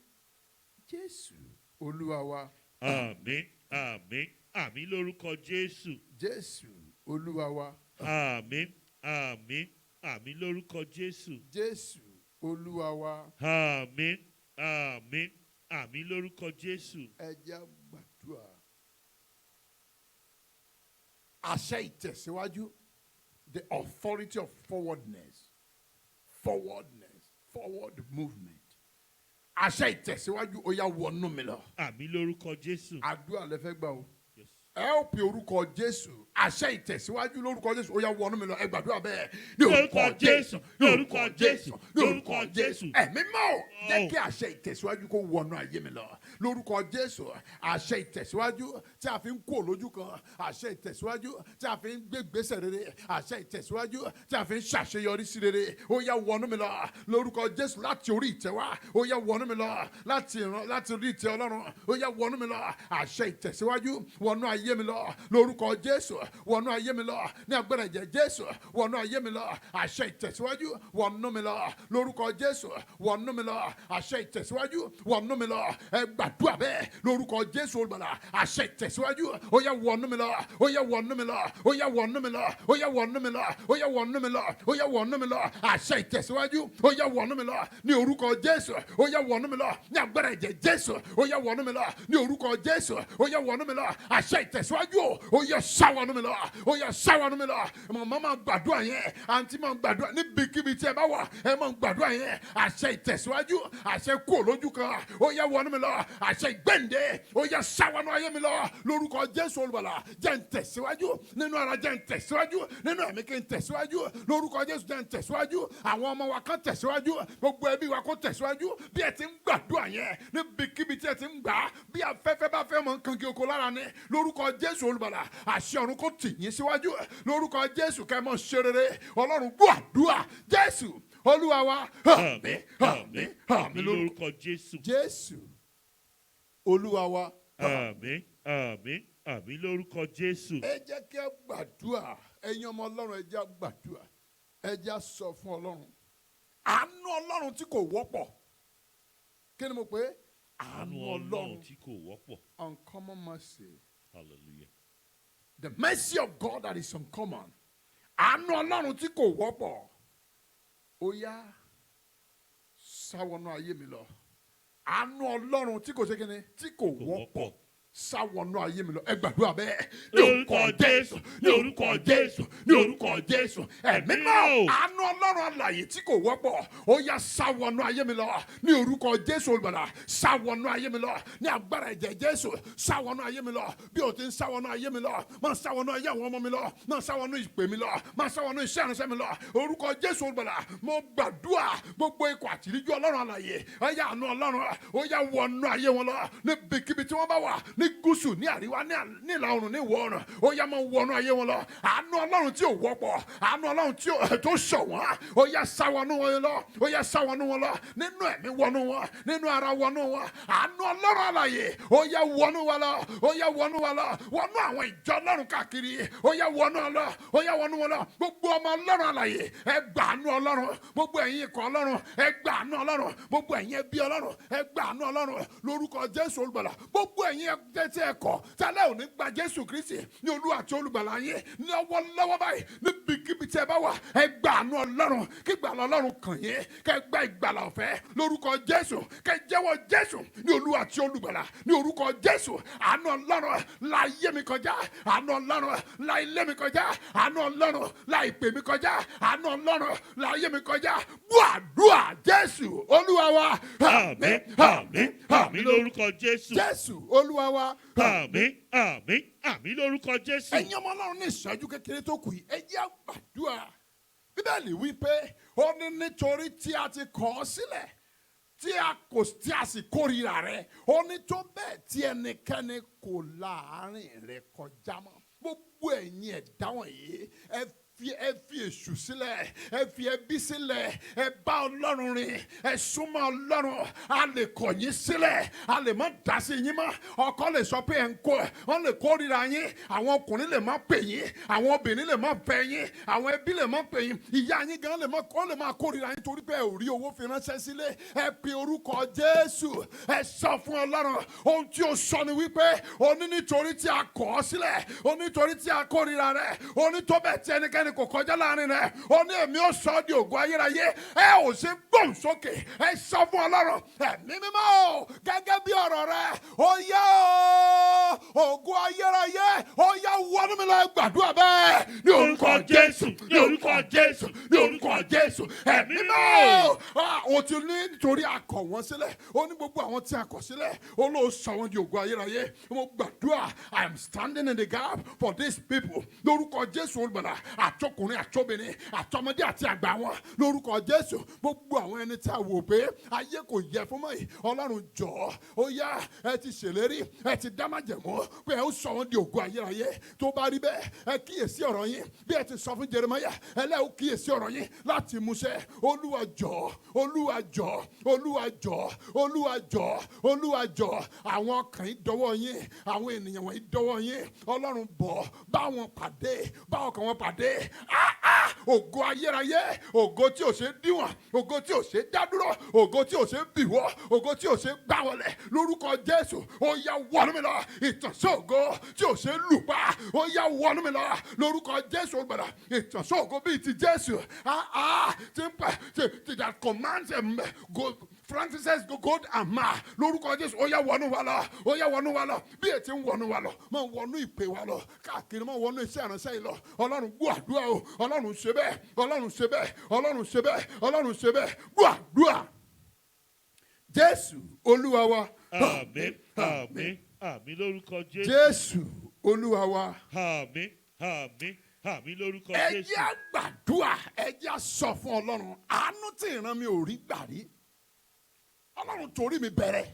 Jésù Olúwa wa.
Àmín, àmín, àmín lórúkọ Jésù.
Jésù Olúwa wa.
Àmín, àmín, àmín lórúkọ Jésù.
Jésù Olúwa wa.
Àmín, àmín, àmín lórúkọ Jésù.
Ẹ jẹ́ á gbàdúrà. Àṣẹ ìtẹ̀síwájú, the authority of forwardness, forward movement. Àṣẹ ìtẹ̀síwájú ó yá wọnú mi lọ.
Àmín lórúkọ Jésù.
Àdúrà lẹ fẹ́ gbà o.
Yes.
Ẹ ó pe orúkọ Jésù. Àṣẹ ìtẹ̀síwájú lórúkọ Jésù ó yá wọnú mi lọ. Ẹ gbàdúrà bẹ́ẹ̀.
Ní orúkọ Jésù, ní orúkọ Jésù, ní orúkọ Jésù.
Ẹ̀mí mọ́ jẹ́ kí àṣẹ ìtẹ̀síwájú kó wọnú ayé mi lọ. Lórúkọ Jésù, àṣẹ ìtẹ̀síwájú tí a fi ń kó lójú kan. Àṣẹ ìtẹ̀síwájú tí a fi ń gbé gbèsè rere. Àṣẹ ìtẹ̀síwájú tí a fi ń ṣàṣeyọrí sí rere. Ó yá wọnú mi lọ. Lórúkọ Jésù láti orí ìtẹ́ wá. Ó yá wọnú mi lọ. Láti orí ìtẹ́ Ọlọ́run. Ó yá wọnú mi lọ. Àṣẹ ìtẹ̀síwájú wọnú ayé mi lọ. Lórúkọ Jésù wọnú ayé mi lọ. Ní agbára ẹ̀jẹ̀ Jésù wọnú ayé mi lọ. Àṣẹ ìtẹ̀síwájú wọnú mi lọ. Lórúkọ Jésù wọnú mi lọ. Àṣẹ ìtẹ̀síwájú wọnú mi lọ. Ẹ gbàdúrà bẹ́ẹ̀ lórúkọ Jésù olùgbàlà. Àṣẹ ìtẹ̀síwájú ó yá wọnú mi lọ. Ó yá wọnú mi lọ. Ó yá wọnú mi lọ. Ó yá wọnú mi lọ. Ó yá wọnú mi lọ. Ó yá wọnú mi lọ. Àṣẹ ìtẹ̀síwájú ó yá wọnú mi lọ. Ní orúkọ Jésù ó yá wọnú mi lọ. Ní agbára ẹ̀jẹ̀ Jésù ó yá wọnú mi lọ. Ní orúkọ Jésù ó yá wọnú mi lọ. Àṣẹ ìtẹ̀síwájú ó yá sáwọnú mi lọ. Ó yá sáwọnú mi lọ. Màmá máa gbàdúrà yẹn. Àǹtí máa gbàdúrà níbikíbi tí ẹ bá wà. Ẹ máa gbàdúrà yẹn. Àṣẹ ìtẹ̀síwájú. Àṣẹ kú lójú kan. Ó yá wọnú mi lọ. Àṣẹ ìgbẹ́ǹde. Ó yá sáwọnú ayé mi lọ. Lórúkọ Jésù olùgbàlà. Jẹ́ ń tẹ̀síwájú. Nínú ara jẹ́ ń tẹ̀síwájú. Nínú ẹ̀mí kí n tẹ̀síwájú. Lórúkọ Jésù jẹ́ ń tẹ̀síwájú. Àwọn ọmọ wa kan tẹ̀síwájú. Gbogbo ẹbí wa kó tẹ̀síwájú. Bí ẹ ti ń gbàdúrà yẹn. Níbikíbi tí ẹ ti ń gbà. Bí afẹ́fẹ́ bá fẹ́ mọ nǹkan kí oko lára ni. Lórúkọ Jésù olùgbàlà. Àṣẹ ọ̀run kó tì yín síwájú. Lórúkọ Jésù kẹ́ mọ́ ṣe rere. Ọlọ́run gbọ́ àdúrà. Jésù Olúwa wa. Àmín, àmín, àmín
lórúkọ Jésù.
Jésù Olúwa wa.
Àmín, àmín, àmín lórúkọ Jésù.
Ẹ jẹ́ kí a gbàdúrà. Ẹ̀yin ọmọ Ọlọ́run ẹ jẹ́ a gbàdúrà. Ẹ jẹ́ a sọ fún Ọlọ́run. Àánú Ọlọ́run tí kò wọ́pọ̀. Kí ni mo pè é?
Àánú Ọlọ́run tí kò wọ́pọ̀.
Uncommon mercy.
Hallelujah.
The mercy of God that is uncommon. Àánú Ọlọ́run tí kò wọ́pọ̀. Ó yá sáwọnú ayé mi lọ. Àánú Ọlọ́run tí kò ṣe kí ni? Tí kò wọ́pọ̀. Sáwọnú ayé mi lọ. Ẹ gbàdúrà bẹ́ẹ̀. Ní orúkọ Jésù. Ní orúkọ Jésù. Ní orúkọ Jésù. Ẹ̀mí náà. Àánú Ọlọ́run alààyè tí kò wọ́pọ̀. Ó yá sáwọnú ayé mi lọ. Ní orúkọ Jésù olùgbàlà. Sáwọnú ayé mi lọ. Ní agbára ẹ̀jẹ̀ Jésù. Sáwọnú ayé mi lọ. Bí o ti ń sáwọnú ayé mi lọ. Máa sáwọnú ayé àwọn ọmọ mi lọ. Máa sáwọnú ìpè mi lọ. Máa sáwọnú iṣẹ́ ìránṣẹ́ mi lọ. Orúkọ Jésù olùgbàlà. Mo gbàdúrà gbogbo ikọ̀ àtìríjú Ọlọ́run alààyè. Ó yá àánú Ọlọ́run. Ó yá wọnú ayé wọn lọ. Níbikíbi tí wọ́n bá wà. Ní gúúsù, ní àríwá, ní ìlà oòrùn, ní ìwọ̀ oòrùn. Ó yá máa wọnú ayé wọn lọ. Àánú Ọlọ́run tí ò wọ́pọ̀. Àánú Ọlọ́run tó ṣọ̀wọ́n. Ó yá sáwọnú wọn lọ. Ó yá sáwọnú wọn lọ. Nínú ẹ̀mí wọnú wọn. Nínú ara wọnú wọn. Àánú Ọlọ́run alààyè. Ó yá wọnú wa lọ. Ó yá wọnú wa lọ. Wọnú àwọn ìjọ Ọlọ́run káàkiri. Ó yá wọnú wọn lọ. Ó yá wọnú wọn lọ. Gbogbo ọmọ Ọlọ́run alààyè. Ẹ gbà àánú Ọlọ́run. Gbogbo ẹ̀yin ikọ̀ Ọlọ́run. Ẹ gbà àánú Ọlọ́run. Gbogbo ẹ̀yin ẹbí Ọlọ́run. Ẹ gbà àánú Ọlọ́run. Lórúkọ Jésù olùgbàlà. Gbogbo ẹ̀yin ẹ tẹ́tí ẹ̀kọ́ tẹ́lẹ̀ ò ní gba Jésù Kristi ní Olúwa àti olùgbàlà yín ní ọwọ́ lọ́wọ́ báyìí níbikíbi tí ẹ bá wà ẹ gba àánú Ọlọ́run kí ìgbàlà Ọlọ́run kàn yín kẹ́ gba ìgbàlà ọ̀fẹ́ lórúkọ Jésù kẹ́ jẹ́wọ́ Jésù ní Olúwa àti olùgbàlà ní orúkọ Jésù. Àánú Ọlọ́run la yé mi kọjá, àánú Ọlọ́run la ilé mi kọjá, àánú Ọlọ́run la ìpè mi kọjá, àánú Ọlọ́run la yé mi kọjá. Gbàdúrà Jésù Olúwa wa.
Àmín, àmín, àmín lórúkọ Jésù.
Jésù Olúwa wa.
Àmín, àmín, àmín lórúkọ Jésù.
Ẹ̀yin ọmọ Ọlọ́run ní ìṣẹ́jú kékeré tó kù yìí, ẹ jẹ́ á gbàdúrà. Bíbélì wí pé ó ní nítorí tí a ti kọ̀ ọ́ sílẹ̀ tí a sì kórìíra rẹ̀, ó ní tó bẹ́ẹ̀ tí ẹnikẹ́ni kò láàárín rẹ̀ kọjá mọ́. Gbogbo ẹ̀yin ẹ̀dá wọ̀nyí ẹ fi èṣù sílẹ̀, ẹ fi ẹbí sílẹ̀, ẹ bá Ọlọ́run rìn, ẹ súnmọ́ Ọlọ́run. A lè kọ̀ yín sílẹ̀, a lè má dá sí yín mọ́. Ọkọ lè sọ pé wọ́n lè kórìíra yín, àwọn ọkùnrin lè má pè yín, àwọn obìnrin lè má fẹ́ yín, àwọn ẹbí lè má pè yín, ìyá yín gan lè má kórìíra yín torí pé ẹ ò rí owó fi ránṣẹ́ sílé. Ẹ pe orúkọ Jésù, ẹ sọ fún Ọlọ́run ohun tí ó sọ ni wípé ó ní nítorí tí a kọ̀ ọ́ sílẹ̀, ó ní nítorí tí a kórìíra rẹ̀, ó ní tó bẹ́ẹ̀ tí ẹnikẹ́ni kò kọjá láàrin rẹ̀, ó ní èmi ó sọ ọ́ di ògo ayérayé. Ẹ ò ṣe gbóhùn sókè, ẹ sọ fún Ọlọ́run ẹ̀mí mímọ́ gẹ́gẹ́ bí ọ̀rọ̀ rẹ̀, ó yá ògo ayérayé, ó yá wọnú mi lọ. Gbàdúrà bẹ́ẹ̀ ní orúkọ Jésù, ní orúkọ Jésù, ní orúkọ Jésù. Ẹ̀mí mímọ́ ó ti ní nítorí a kọ̀ wọ́n sílẹ̀, ó ní gbogbo àwọn tí a kọ̀ sílẹ̀ ó ló sọ wọ́n di ògo ayérayé. Mo gbàdúrà, I am standing in the gap for these people lórúkọ Jésù olùgbàlà, àtọkùnrin àtọbìnrin àtọmọdé àti àgbà wọn lórúkọ Jésù. Gbogbo àwọn ẹni tí a wò pé ayé kò yẹ fún mọ́ yìí, Ọlọ́run jọ̀ọ́ ó yá, ẹ ti ṣèlérí, ẹ ti dá májẹ̀mú pé ẹ ó sọ wọ́n di ògo ayérayé. Tó bá rí bẹ́ẹ̀ ẹ kíyèsí ọ̀rọ̀ yín bí ẹ ti sọ fún Jeremáyà, ẹlẹ́ ó kíyèsí ọ̀rọ̀ yín láti múṣẹ. Olúwa jọ̀ọ́, Olúwa jọ̀ọ́, Olúwa jọ̀ọ́, Olúwa jọ̀ọ́, Olúwa jọ̀ọ́. Àwọn ọkàn yìí dọwọ́ yín, àwọn ènìyàn wọ̀nyí dọwọ́ yín. Ọlọ́run bọ̀ bá wọn pàdé, bá ọkàn wọn pàdé. Ògo ayérayé, ògo tí ò ṣe díwọ̀n, ògo tí ò ṣe dádúró, ògo tí ò ṣe bìwọ́, ògo tí ò ṣe gbá wọlé lórúkọ Jésù. Ó yá wọnú mi lọ, ìtànṣán ògo tí ò ṣe lù pa, ó yá wọnú mi lọ lórúkọ Jésù olùgbàlà. Ìtànṣán ògo bíi ti Jésù that commands frankincense, gold and myrrh lórúkọ Jésù. Ó yá wọnú wa lọ, ó yá wọnú wa lọ bí ètí ń wọnú wa lọ, máa wọnú ìpè wa lọ káàkiri, máa wọnú iṣẹ́ ìránṣẹ́ yìí lọ. Ọlọ́run gbọ́ àdúrà o, Ọlọ́run ṣe bẹ́ẹ̀, Ọlọ́run ṣe bẹ́ẹ̀, Ọlọ́run ṣe bẹ́ẹ̀, Ọlọ́run ṣe bẹ́ẹ̀. Gbọ́ àdúrà Jésù Olúwa wa.
Àmín, àmín, àmín lórúkọ Jésù.
Jésù Olúwa wa.
Àmín, àmín, àmín lórúkọ
Ẹ
Jésù.
jẹ́ gbàdúrà, ẹ jẹ́ sọ fún Ọlọ́run àánú tí ìran mi ò rí gbà rí. Ọlọ́run torí mi bẹ̀rẹ̀,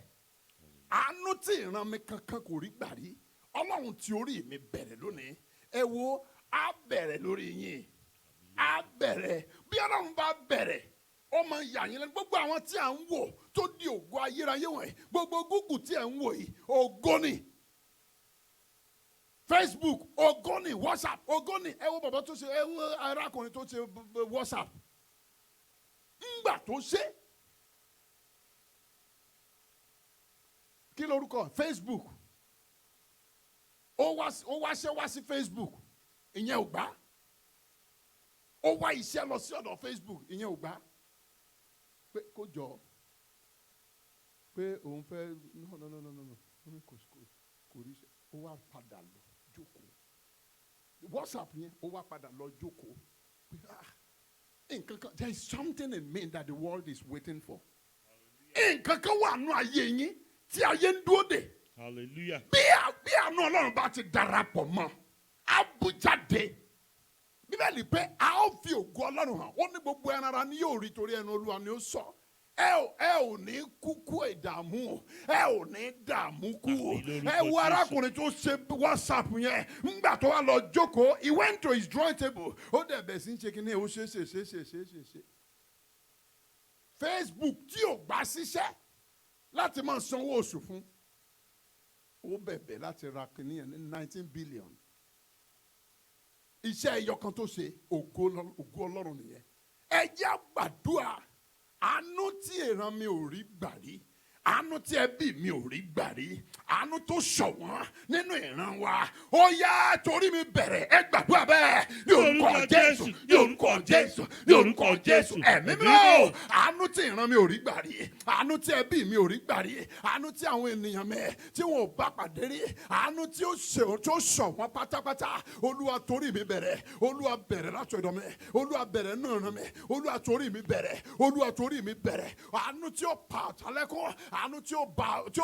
àánú tí ìran mi kankan kò rí gbà rí. Ọlọ́run tí orí mi bẹ̀rẹ̀ lónìí, ẹ wo á bẹ̀rẹ̀ lórí yín, á bẹ̀rẹ̀. Bí Ọlọ́run bá bẹ̀rẹ̀ ó máa yà yín lẹ́nu. Gbogbo àwọn tí à ń wò tó di ògo ayérayé wọ̀nyí, gbogbo Google tí ẹ̀ ń wò yìí ògo ni, Facebook ògo ni, WhatsApp ògo ni. Ẹ wo bàbá tó ṣe, ẹ wo arákùnrin tó ṣe WhatsApp, ńgbà tó ṣe kí lorúkọ Facebook, ó wá sí Facebook, ìyẹn ò gbà. Ó wá iṣẹ́ lọ sí ọ̀dọ̀ Facebook, ìyẹn ò gbà. Pé kó jọ pé òun fẹ́ no kò rí iṣẹ́. Ó wá padà lọ jókòó. WhatsApp yẹn ó wá padà lọ jókòó. Nǹkan kan, there is something in me that the world is waiting for. Nǹkan kan wà nù ayé yín tí ayé ń dúró dè.
Hallelujah.
Bí àánú Ọlọ́run bá ti darapọ̀ mọ́, á bú jáde. Bíbélì pé a ó fi ògo Ọlọ́run hàn, ó ní gbogbo ẹran ara ni yóò rí torí ẹnu Olúwa ni ó sọ. Ẹ ò ní kúkú ìdààmú, ẹ ò ní dààmú kú. Ẹ wo arákùnrin tó ṣe WhatsApp yẹn, ńgbà tó wá lọ jókòó, he went to his drawing table, ó dẹ̀ bẹ̀ sí ń ṣe kí ni ó ṣe. Facebook tí ò gbà síṣẹ́ láti máa sanwó oṣù fún, ó bẹ̀bẹ̀ láti ra kìíní yẹn ní 19 billion. Iṣẹ́ ẹyọkan tó ṣe ògo Ọlọ́run nìyẹn. Ẹ jẹ́ gbàdúrà àánú tí ìran mi ò rí gbà rí, àánú tí ẹbí mi ò rí gbà rí, àánú tó ṣọ̀wọ́n nínú ìran wa, ó yá torí mi bẹ̀rẹ̀ ẹ gbàdúrà bẹ́ẹ̀ ní orúkọ Jésù, ní orúkọ Jésù, ní orúkọ Jésù. Ẹ̀mí mímọ́, àánú tí ìran mi ò rí gbà rí, àánú tí ẹbí mi ò rí gbà rí, àánú tí àwọn ènìyàn mi tí wọn ò bá pàdé rí, àánú tí ó ṣọ̀wọ́n pátápátá, Olúwa torí mi bẹ̀rẹ̀, Olúwa bẹ̀rẹ̀ láti ọ̀dọ̀ mi, Olúwa bẹ̀rẹ̀ náà ràn mí, Olúwa torí mi bẹ̀rẹ̀, Olúwa torí mi bẹ̀rẹ̀, àánú tí ó pa ọ̀tálẹ́kùn, àánú tí ó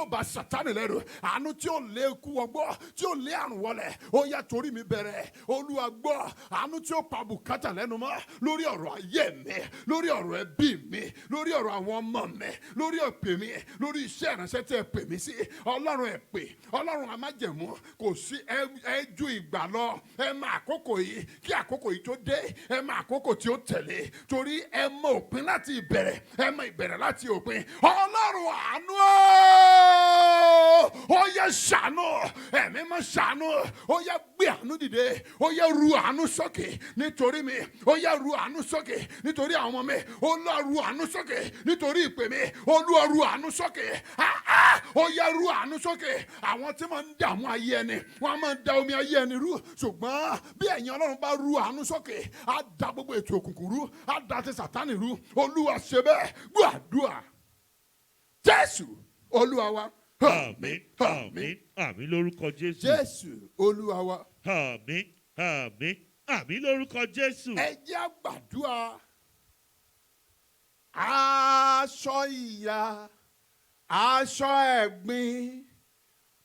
bá Sátánì lẹ́rù, àánú tí ó lé ikú wọgbọ́, tí ó lé àrùn wọlẹ̀, ó yá torí mi bẹ̀rẹ̀, Olúwa gbọ́, àánú tí ó pa bùkátà lẹ́nu mọ́ lórí ọ̀rọ̀ ayé mi, lórí ọ̀rọ̀ ẹbí mi, lórí ọ̀rọ̀ àwọn ọmọ mi, lórí ọ̀pẹ mi, lórí iṣẹ́ ìránṣẹ́ tí ẹ pè mí sí. Ọlọ́run ẹ pè, Ọlọ́run amájẹ̀mú, kò sí ẹ ju ìgbà lọ, ẹ mọ àkókò yìí kí àkókò yìí tó dé, ẹ mọ àkókò tí ó tẹ̀lé, torí ẹ mọ òpin láti ìbẹ̀rẹ̀, ẹ mọ ìbẹ̀rẹ̀ láti òpin. Ọlọ́run àánú ó yẹ ṣàánú, ẹ̀mí mọ́ ṣàánú, ó yẹ gbé àánú dìde, ó yẹ ru àánú sókè nítorí mi, ó yẹ ru àánú sókè nítorí àwọn ọmọ mi, Olúwa ru àánú sókè nítorí ìpè mi, Olúwa ru àánú sókè, ó yẹ ru àánú sókè. Àwọn tí máa ń dààmú ayé ẹni, wọ́n máa ń da omi ayé ẹni rú, ṣùgbọ́n bí ẹ̀yin Ọlọ́run bá ru àánú sókè, á da gbogbo ètò òkùnkùn rú, á da ti Sátánì rú. Olúwa ṣe bẹ́ẹ̀, gbọ́ àdúrà Jésù Olúwa wa.
Àmín, àmín, àmín lórúkọ Jésù.
Jésù Olúwa wa.
Àmín, àmín, àmín lórúkọ Jésù.
Ẹ jẹ́ á gbàdúrà. Aṣọ ìyà, aṣọ ẹ̀gbin,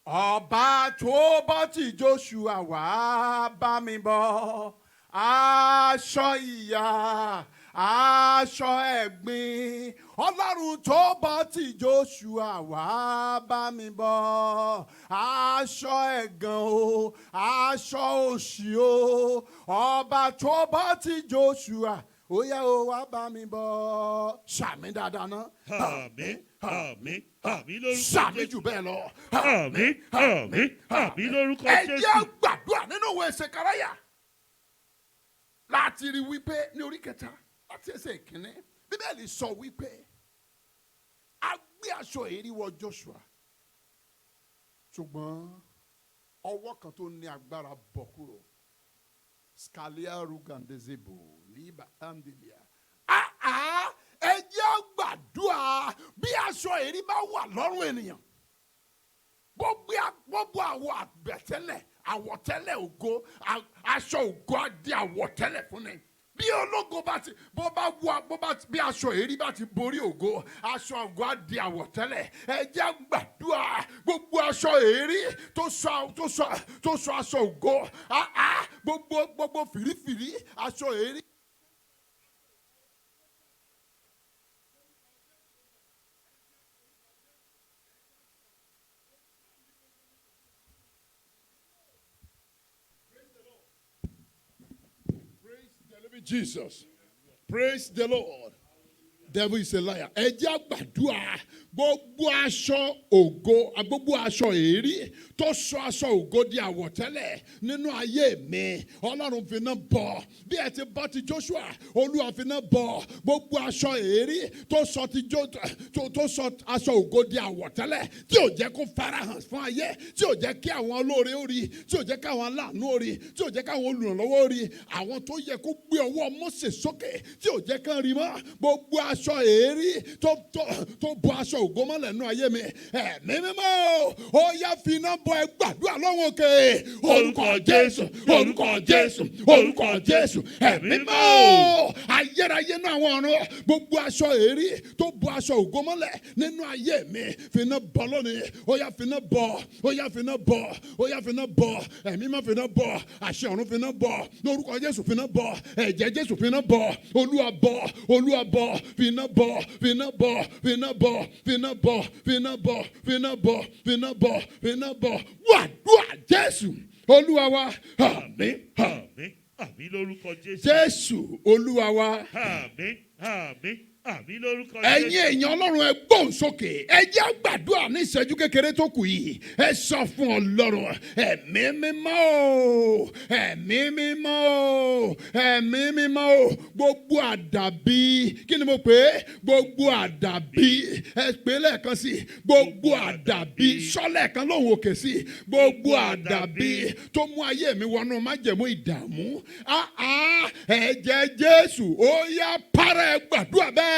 ọba tó bọ́ ti Jóṣúà wá bá mi bọ́. Aṣọ ìyà, aṣọ ẹ̀gbin, Ọlọ́run tó bọ́ ti Jóṣúà wá bá mi bọ́. Aṣọ ẹ̀gàn o, aṣọ òṣì o, ọba tó bọ́ ti Jóṣúà, ó yá o wá bá mi bọ́. Ṣàmì dáadáa ná.
Àmín, àmín, àmín lórúkọ Jésù.
Ṣàmì jù bẹ́ẹ̀ lọ.
Àmín, àmín, àmín lórúkọ
Ẹ
Jésù.
jẹ́ gbàdúrà nínú ìwé Sekaraya láti rí wípé ní orí kẹta láti ẹsẹ̀ ìkíní, Bíbélì sọ wípé a gbé aṣọ èérí wọ Joshua, ṣùgbọ́n ọwọ́ kan tó ní agbára bọ̀ kúrò. Scalia rugandezebo liba andelia. Ẹ jẹ́ gbàdúrà bí aṣọ èérí bá wà lọ́rùn ènìyàn, gbogbo àwọ̀ àbẹ̀tẹ́lẹ̀, àwọ̀tẹ́lẹ̀ ògo, aṣọ ògo á di àwọ̀tẹ́lẹ̀ fún ni. Bí ológo bá ti bí aṣọ èérí bá ti borí ògo, aṣọ ògo á di àwọ̀tẹ́lẹ̀. Ẹ jẹ́ gbàdúrà gbogbo aṣọ èérí tó sọ aṣọ ògo, gbogbo fìrífìrí aṣọ èérí. Jesus. Praise the Lord. Devil is a liar. Ẹ jẹ́ gbàdúrà gbogbo aṣọ ògo, gbogbo aṣọ èérí tó sọ aṣọ ògo di àwọ̀tẹ́lẹ̀ nínú ayé mi, Ọlọ́run fi iná bọ̀. Bí ẹ ti bọ́ ti Joshua, Olúwa fi iná bọ̀. Gbogbo aṣọ èérí tó sọ aṣọ ògo di àwọ̀tẹ́lẹ̀, tí ò jẹ́ kó farahàn fún ayé, tí ò jẹ́ kí àwọn olóore ó rí, tí ò jẹ́ kí àwọn aláàánú ó rí, tí ò jẹ́ kí àwọn olùrànlọ́wọ́ ó rí, àwọn tó yẹ kó gbé ọwọ́ Mósè sókè, tí ò jẹ́ kán rí mọ́. Gbogbo aṣọ èérí tó bọ aṣọ ògo mọ́lẹ̀ nínú ayé mi, ẹ̀mí mímọ́, ó yá fi iná bọ ẹ gbàdúrà lọ́wọ́ òkè. Orúkọ Jésù, orúkọ Jésù, orúkọ Jésù, ẹ̀mí mímọ́, ayérayé náà àwọn ọ̀run, gbogbo aṣọ èérí tó bọ aṣọ ògo mọ́lẹ̀ nínú ayé mi, fi iná bọ lónìí. Ó yá fi iná bọ, ó yá fi iná bọ, ó yá fi iná bọ, ẹ̀mí mímọ́ fi iná bọ, àṣẹ ọ̀run fi iná bọ, lórúkọ Jésù fi iná bọ, ẹ̀jẹ̀ Jésù fi iná bọ, Olúwa bọ, Olúwa bọ, fi iná bọ, fi iná bọ, fi iná bọ, fi iná bọ, fi iná bọ, fi iná bọ, fi iná bọ, fi iná bọ. Wàdúrà Jésù Olúwa wa. Àmín,
àmín, àmín lórúkọ Jésù.
Jésù Olúwa wa.
Àmín, àmín, àmì lórúkọ
ẹ̀yin
Jésù.
èèyàn ọlọ́run ẹ gbóhùn sókè ẹ jẹ́ gbàdúrà ní ìṣẹ́jú kékeré tó kù yìí ẹ sọ fún ọlọ́run ẹ̀mí mímọ́ o ẹ̀mí mímọ́ o ẹ̀mí mímọ́ o gbogbo àdàbí kí ni mo pè é gbogbo àdàbí ẹ pè é lẹ́ẹ̀kan sí gbogbo àdàbí sọ́lẹ̀kan lóhùn òkè sí gbogbo àdàbí tó mú ayé mi wọnú májẹ̀mú ìdààmú ẹ̀jẹ̀ Jésù ó yá para ẹ gbàdúrà bẹ́ẹ̀.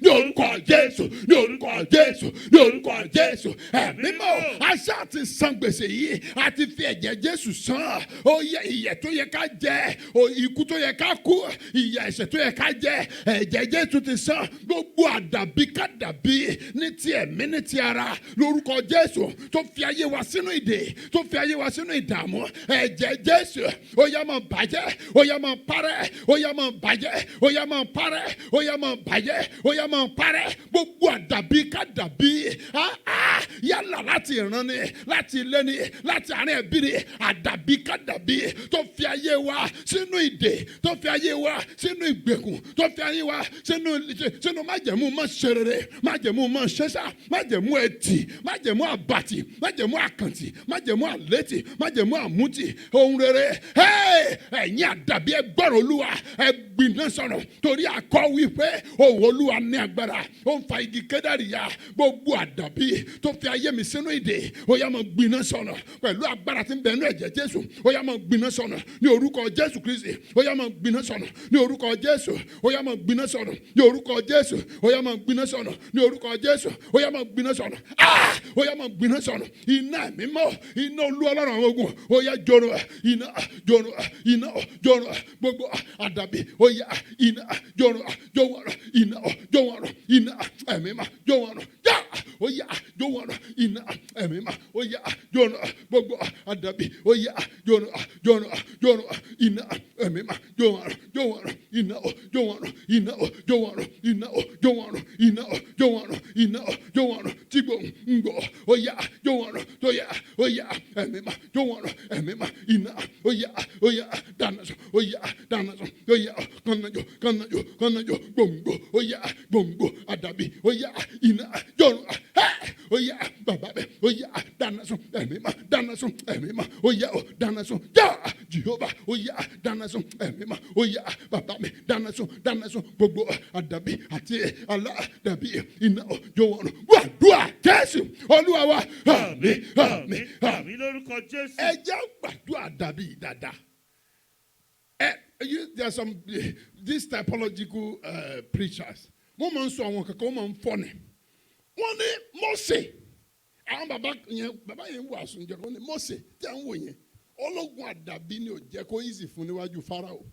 Ní orúkọ Jésù, ní orúkọ Jésù, ní orúkọ Jésù. Ẹ̀mí mọ́, aṣá ti san gbèsè yìí, a ti fi ẹ̀jẹ̀ Jésù san. Ó yẹ ìyè tó yẹ ká jẹ, ikú tó yẹ ká kú, ìyà ẹ̀ṣẹ̀ tó yẹ ká jẹ, ẹ̀jẹ̀ Jésù ti san. Gbogbo àdàbí kádàbí ní ti ẹ̀mí ní ti ara lórúkọ Jésù tó fi ayé wa sínú ìdè, tó fi ayé wa sínú ìdààmú. Ẹ̀jẹ̀ Jésù, ó yá máa bàjẹ́, ó yá máa parẹ́, ó yá máa bàjẹ́, ó yá máa parẹ́, ó yá máa bàjẹ́. Ó yá máa parẹ́ gbogbo àdàbí kádàbí yálà láti ìran ni láti ilé ni láti àárín ẹbí ni àdàbí kádàbí tó fi ayé wa sínú ìdè tó fi ayé wa sínú ìgbèkùn tó fi ayé wa sínú májẹ̀mú mọ́ ṣerere májẹ̀mú mọ́ ṣẹ́ṣà májẹ̀mú ẹtì májẹ̀mú àbàtì májẹ̀mú àkàntì májẹ̀mú àlétì májẹ̀mú àmútì ohun rere ẹ̀yin àdàbí ẹ gbọ́rọ̀ Olúwa ẹ gbiná sọ̀rọ̀ torí akọ wípé òun Olúwa ní agbára ó ń fa igi kédàrí ya gbogbo àdàbí tó fi ayé mi sínú ìdè ó yá máa gbiná sọ̀nà pẹ̀lú agbára tí ń bẹ nínú ẹ̀jẹ̀ Jésù ó yá máa gbiná sọ̀nà ní orúkọ Jésù Kristi ó yá máa gbiná sọ̀nà ní orúkọ Jésù ó yá máa gbiná sọ̀nà ní orúkọ Jésù ó yá máa gbiná sọ̀nà ní orúkọ Jésù ó yá máa gbiná sọ̀nà ó yá máa gbiná sọ̀nà iná ẹ̀mí mọ́ iná Olúwa Ọlọ́run àwọn ogun ó yá jọ̀rọ̀ iná jọ̀rọ̀ iná jọ̀rọ̀ gbogbo àdàbí ó yá iná jọ̀rọ̀ jọ̀wọ̀rọ̀ iná jọ̀wọ̀rọ̀ iná ẹ̀mí mọ́ jọ̀wọ̀rọ̀ já ó yá jọ̀wọ̀rọ̀ iná ẹ̀mí mọ́ ó yá jọ̀rọ̀ gbogbo àdàbí ó yá jọ̀rọ̀ iná ẹ̀mí mọ́ jọ̀wọ̀rọ̀ iná jọ̀wọ̀rọ̀ iná jọ̀wọ̀rọ̀ iná jọ̀wọ̀rọ̀ iná jọ̀wọ̀rọ̀ iná jọ̀wọ̀rọ̀ tìgbò ńgbò ó yá jọ̀wọ̀rọ̀ tó yá ó yá ẹ̀mí mọ́ jọ̀wọ̀rọ̀ ẹ̀mí mọ́ iná ó yá dáná ó yá dáná ó yá kànájọ gbòǹgbò ó yá gbòǹgbò àdàbí ó yá iná jọ̀rọ̀ ó yá bàbá bẹ ó yá dáná sùn ẹ̀mí mọ́ dáná sùn ẹ̀mí mọ́ ó yá dáná sùn já Jèhófà ó yá dáná sùn ẹ̀mí mọ́ ó yá bàbá mi dáná sùn gbogbo àdàbí àti aládàbí iná jọ̀wọ̀rọ̀ gbàdúrà Jésù Olúwa wa àmín àmín
àmín lórúkọ Jésù.
ẹ jẹ́ gbàdúrà àdàbí dáadáa. There are some these typological preachers. Wọ́n máa ń sọ àwọn kankan wọ́n máa ń fọ́ni. Wọ́n ní Mósè. Àwọn bàbá yẹn wọ àsùnjẹ kan ní Mósè tí à ń wò yẹn. Ológun àdàbí ni ò jẹ́ kó easy fún níwájú Fáráò.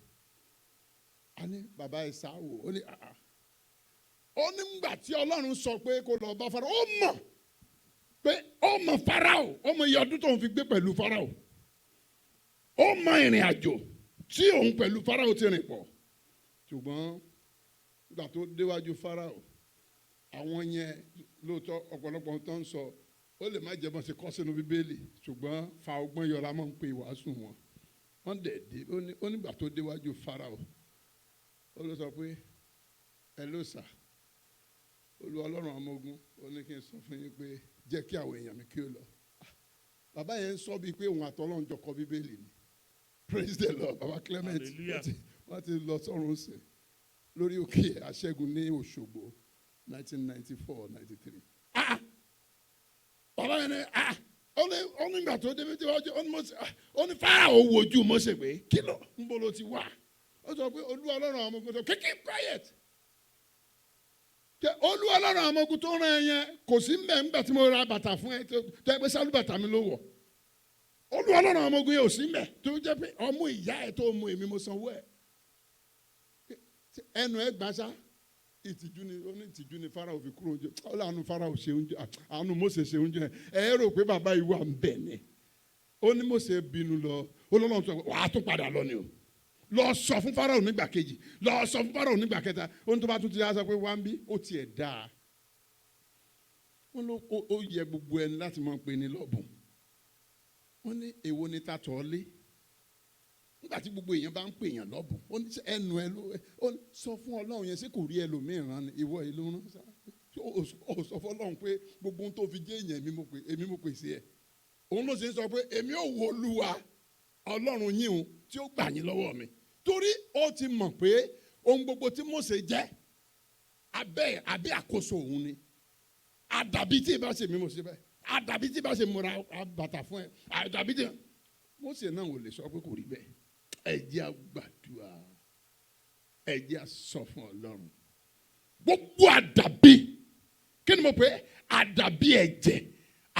A ní bàbá ẹ̀ sá wò ó ní àá. Ó ní ngbà tí Ọlọ́run sọ pé kó lọ bá Fáráò. Ó mọ̀ pé ó mọ̀ Fáráò. Ó mọ̀ iye ọdún tó ń fi gbé pẹ̀lú Fáráò. Ó mọ̀ ìrìn àjò tí òun pẹ̀lú Fáráò ti rìn pọ̀ ṣùgbọ́n nígbà tó déwájú Fáráò àwọn yẹn lóòótọ́ ọ̀pọ̀lọpọ̀ tó ń sọ ó lè má jẹ́ bọ́n ṣe kọ́ sínú Bíbélì ṣùgbọ́n fa ọgbọ́n yọra máa ń pe ìwàásù wọn wọ́n dẹ̀ dé ó nígbà tó déwájú Fáráò ó ló sọ pé ẹ ló sà Olúwa Ọlọ́run àwọn ọmọ ogun ó ní kí n sọ fún yín pé jẹ́ kí àwọn èèyàn mi kí ó lọ bàbá yẹn ń sọ bíi pé òun àtọ́lọ́run jọ kọ Bíbélì ni. Praise the Lord. Baba Clement. Wọ́n ti lọ sọ́run sí lórí òkè Aṣẹ́gun ní Òṣogbo 1994-93. Bàbá yẹn ní ó ní ìgbà tó débi tí wọ́n jẹ́ ó ní Fáráò wojú Mósè pé kí ló ń bolo ti wá. Ó sọ pé Olúwa Ọlọ́run àwọn ọmọ ogun tó keep quiet. Olúwa Ọlọ́run àwọn ọmọ ogun tó rán ẹ yẹn kò sí mbẹ̀ ńgbà tí mo ra bàtà fún ẹ tó ẹgbẹ́ sálú bàtà mi ló wọ̀. Olúwa Ọlọ́run àwọn ọmọ ogun yẹn ò sí mbẹ̀ tó jẹ́ pé ọmú ìyá ẹ̀ tó mú èmi mo sanwó ẹ̀ ẹnu ẹ̀ gbàṣá ìtìjú ni Fáráò fi kúrò oúnjẹ ọlọ́run Fáráò ṣe oúnjẹ àánú Mósè ṣe oúnjẹ ẹ rò pé bàbá yìí wà ń bẹ̀ ni ó ní Mósè bínú lọ Ọlọ́run sọ wàá tún padà lọ ni o lọ sọ fún Fáráò nígbà kejì lọ sọ fún Fáráò nígbà kẹta ohun tó bá tún ti yá sọ pé wá ń bí ó tiẹ̀ dáa wọ́n ló ó yẹ gbogbo ẹni láti máa pè ní lọ́bùn wọ́n ní èwo ni tatọ̀ lé nígbà tí gbogbo èèyàn bá ń pè èèyàn lọ́bùn ó ní ẹnu ẹ ló ó ní sọ fún ọlọ́run yẹn ṣé kò rí ẹlòmíràn ni ìwọ ìlú rán sá ó sọ fún ọlọ́run pé gbogbo ohun tó fi jẹ́ èèyàn èmi mo pèsè ẹ̀ òun ló ṣe ń sọ pé èmi ò wo Olúwa ọlọ́run yín o tí ó gbà yín lọ́wọ́ mi torí ó ti mọ̀ pé ohun gbogbo tí Mósè jẹ́ abẹ́ àkóso òun ni àdàbí tí ìbá ṣe mi mo ṣe bẹ́ẹ̀ àdàbí tí ìbá ṣe mo ra bàtà fún ẹ àdàbí tí Mósè náà ò lè sọ pé kò rí bẹ́ẹ̀ ẹ jẹ́ á gbàdúrà ẹ jẹ́ á sọ fún Ọlọ́run gbogbo àdàbí kí ni mo pè é àdàbí ẹ̀jẹ̀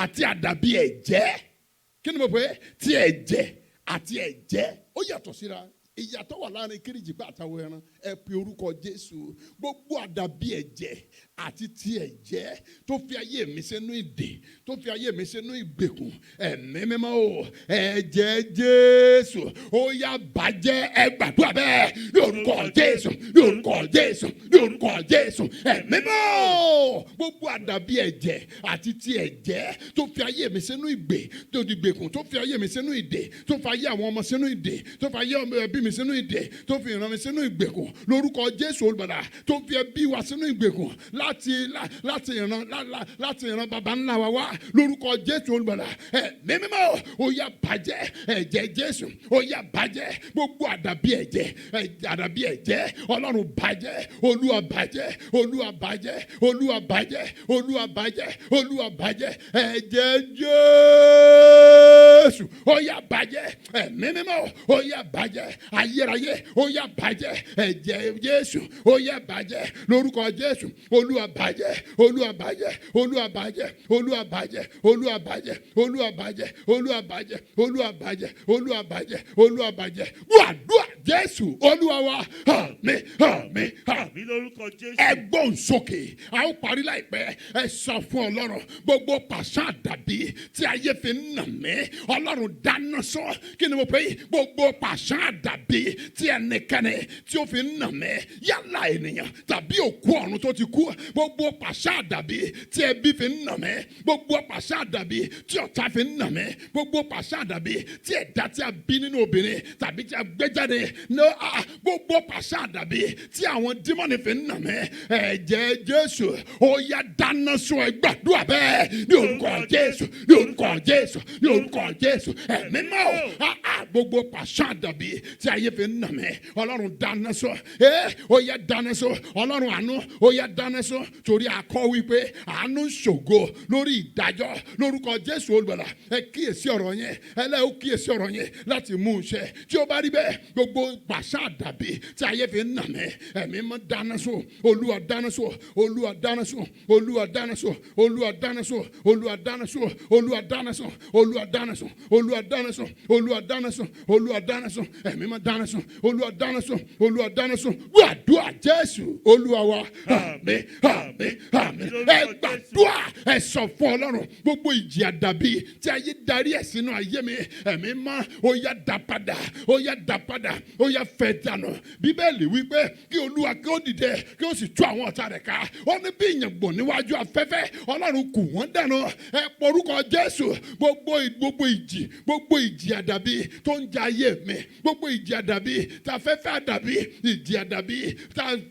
àti àdàbí ẹ̀jẹ̀ kí ni mo pè é ti ẹ̀jẹ̀ àti ẹ̀jẹ̀ ó yàtọ̀ síra ìyàtọ̀ wà láàrin Kíríjìpá àtàwọn ẹran ẹ pe orúkọ Jésù gbogbo àdàbí ẹ̀jẹ̀ àti ti ẹ̀jẹ̀ tó fi ayé mi sínú ìdè tó fi ayé mi sínú ìgbèkùn ẹ̀mí mímọ́ o ẹ̀jẹ̀ Jésù ó yá bàjẹ́ ẹ gbàdúrà bẹ́ẹ̀ ní orúkọ Jésù ní orúkọ Jésù ní orúkọ Jésù ẹ̀mí mímọ́ gbogbo àdàbí ẹ̀jẹ̀ àti ti ẹ̀jẹ̀ tó fi ayé mi sínú ìgbè tó di ìgbèkùn tó fi ayé mi sínú ìdè tó fi ayé àwọn ọmọ sínú ìdè tó fi ayé ẹbí mi sínú ìdè tó fi ìran mi sínú ìgbèkùn lórúkọ Jésù olùbàdà tó fi ẹbí wa sínú ìgbèkùn láti ìran baba ńlá wa wá lórúkọ Jésù olùbàdà ẹ̀mí mímọ́ ó yá bàjẹ́ ẹ̀jẹ̀ Jésù ó yá bàjẹ́ gbogbo àdàbí ẹ̀jẹ̀ Ọlọ́run bàjẹ́ Olúwa bàjẹ́ Olúwa bàjẹ́ Olúwa bàjẹ́ Olúwa bàjẹ́ Olúwa bàjẹ́ ẹ̀jẹ̀ Jésù ó yá bàjẹ́ ẹ̀mí mímọ́ ó yá bàjẹ́ ayérayé ó yá bàjẹ́ ẹ̀jẹ̀ Jésù ó yá bàjẹ́ lórúkọ Jésù Olúwa bàjẹ́ Olúwa bàjẹ́ Olúwa bàjẹ́ Olúwa bàjẹ́ Olúwa bàjẹ́ Olúwa bàjẹ́ Olúwa bàjẹ́ Olúwa bàjẹ́ Olúwa bàjẹ́ Olúwa bàjẹ́ gbàdúrà Jésù Olúwa wa àmín àmín
àmín lórúkọ Jésù.
ẹ gbóhùn sókè a ó parí láìpẹ́ ẹ sọ fún Ọlọ́run gbogbo pàṣẹ àdàbí tí ayé fi ń nà mí Ọlọ́run dáná sọ kí ni mo pè é gbogbo pàṣẹ àdàbí tí ẹnikẹ́ni tí ó fi ń nà mí yálà ènìyàn tàbí òkú ọ̀run tó ti kú gbogbo pàṣẹ àdàbí tí ẹbí fi ń nà mí gbogbo pàṣẹ àdàbí tí ọ̀tá fi ń nà mí gbogbo pàṣẹ àdàbí tí ẹ̀dá tí a bí nínú obìnrin tàbí tí a gbé jáde gbogbo pàṣẹ àdàbí tí àwọn dímọ̀nì fi ń nà mí ẹ̀jẹ̀ Jésù ó yá dáná sun ẹ gbàdúrà bẹ́ẹ̀ ní orúkọ Jésù ní orúkọ Jésù ní orúkọ Jésù ẹ̀mí mọ́ gbogbo pàṣẹ àdàbí tí ayé fi ń nà mí Ọlọ́run dáná sun ó yá dáná sun Ọlọ́run àánú ó yá dáná sun torí akọ wípé àánú ń ṣògo lórí ìdájọ́ lórúkọ Jésù olùgbàlà ẹ kíyèsí ọ̀rọ̀ yẹn ẹlẹ́yìn ó kíyèsí ọ̀rọ̀ yẹn láti mú un ṣẹ tí ó bá rí bẹ́ẹ̀ gbogbo pàṣẹ àdàbí tí ayé fi ń nà mí ẹ̀mí mọ́ dáná sun Olúwa dáná sun Olúwa dáná sun Olúwa dáná sun Olúwa dáná sun Olúwa dáná sun Olúwa dáná sun Olúwa dáná sun Olúwa dáná sun Olúwa dáná sun Olúwa dáná sun ẹ̀mí mọ́ dáná sun Olúwa dáná sun Olúwa dáná sun gbàdúrà Jésù Olúwa wa àmín àmín àmín ẹ gbàdúrà ẹ sọ fún Ọlọ́run gbogbo ìjì àdàbí tí ayé darí ẹ̀ sínú ayé mi ẹ̀mí mọ́ ó yá dá padà ó yá dá padà ó yá fẹ́ dànù Bíbélì wípé kí Olúwa kí ó dìde kí ó sì tú àwọn ọ̀tá rẹ̀ ká ó ní bí ìyàngbọ̀n níwájú afẹ́fẹ́ Ọlọ́run kù wọ́n dànù ẹ porúkọ Jésù gbogbo ìjì àdàbí tó ń ja ayé mi gbogbo ìjì àdàbí tá afẹ́fẹ́ àdàbí ìjì àdàbí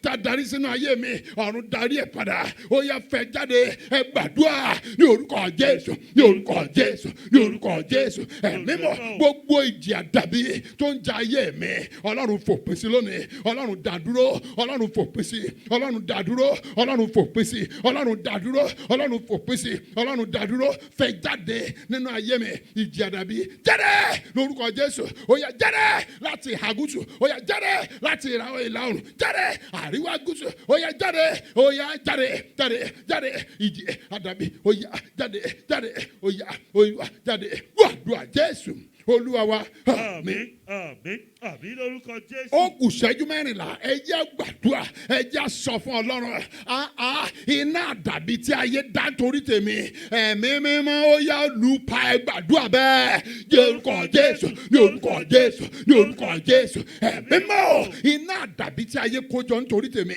tá darí sínú ayé mi ọ̀run darí ẹ̀ padà ó yá fẹ́ jáde ẹ gbàdúrà ní orúkọ Jésù ní orúkọ Jésù ní orúkọ Jésù ẹ̀mí mọ́ gbogbo ìjì àdàbí tó ń ja ayé mi Ọlọ́run fòpin sí lónìí Ọlọ́run dàdúró Ọlọ́run fòpin sí Ọlọ́run dàdúró Ọlọ́run fòpin sí Ọlọ́run dàdúró Ọlọ́run fòpin sí Ọlọ́run dàdúró fẹ́ jáde nínú ayé mi ìjì àdàbí jáde lórúkọ Jésù ó yá jáde láti ìhà gúúsù ó yá jáde láti ìlà oòrùn jáde àríwá gúúsù ó yá jáde ó yá jáde jáde jáde ìjì àdàbí ó yá jáde jáde ó yá jáde gbàdúrà Jésù Olúwa wa
àmín àmín àmín lórúkọ Jésù.
ó kù ṣẹ́jú mẹ́rìnlá ẹ jẹ́ gbàdúrà ẹ jẹ́ sọ fún Ọlọ́run iná àdàbí tí ayé dá torí tèmi ẹ̀mí mímọ́ ó yá lù pa ẹ gbàdúrà bẹ́ẹ̀ ní orúkọ Jésù ní orúkọ Jésù ní orúkọ Jésù ẹ̀mí mímọ́ iná àdàbí tí ayé kójọ nítorí tèmi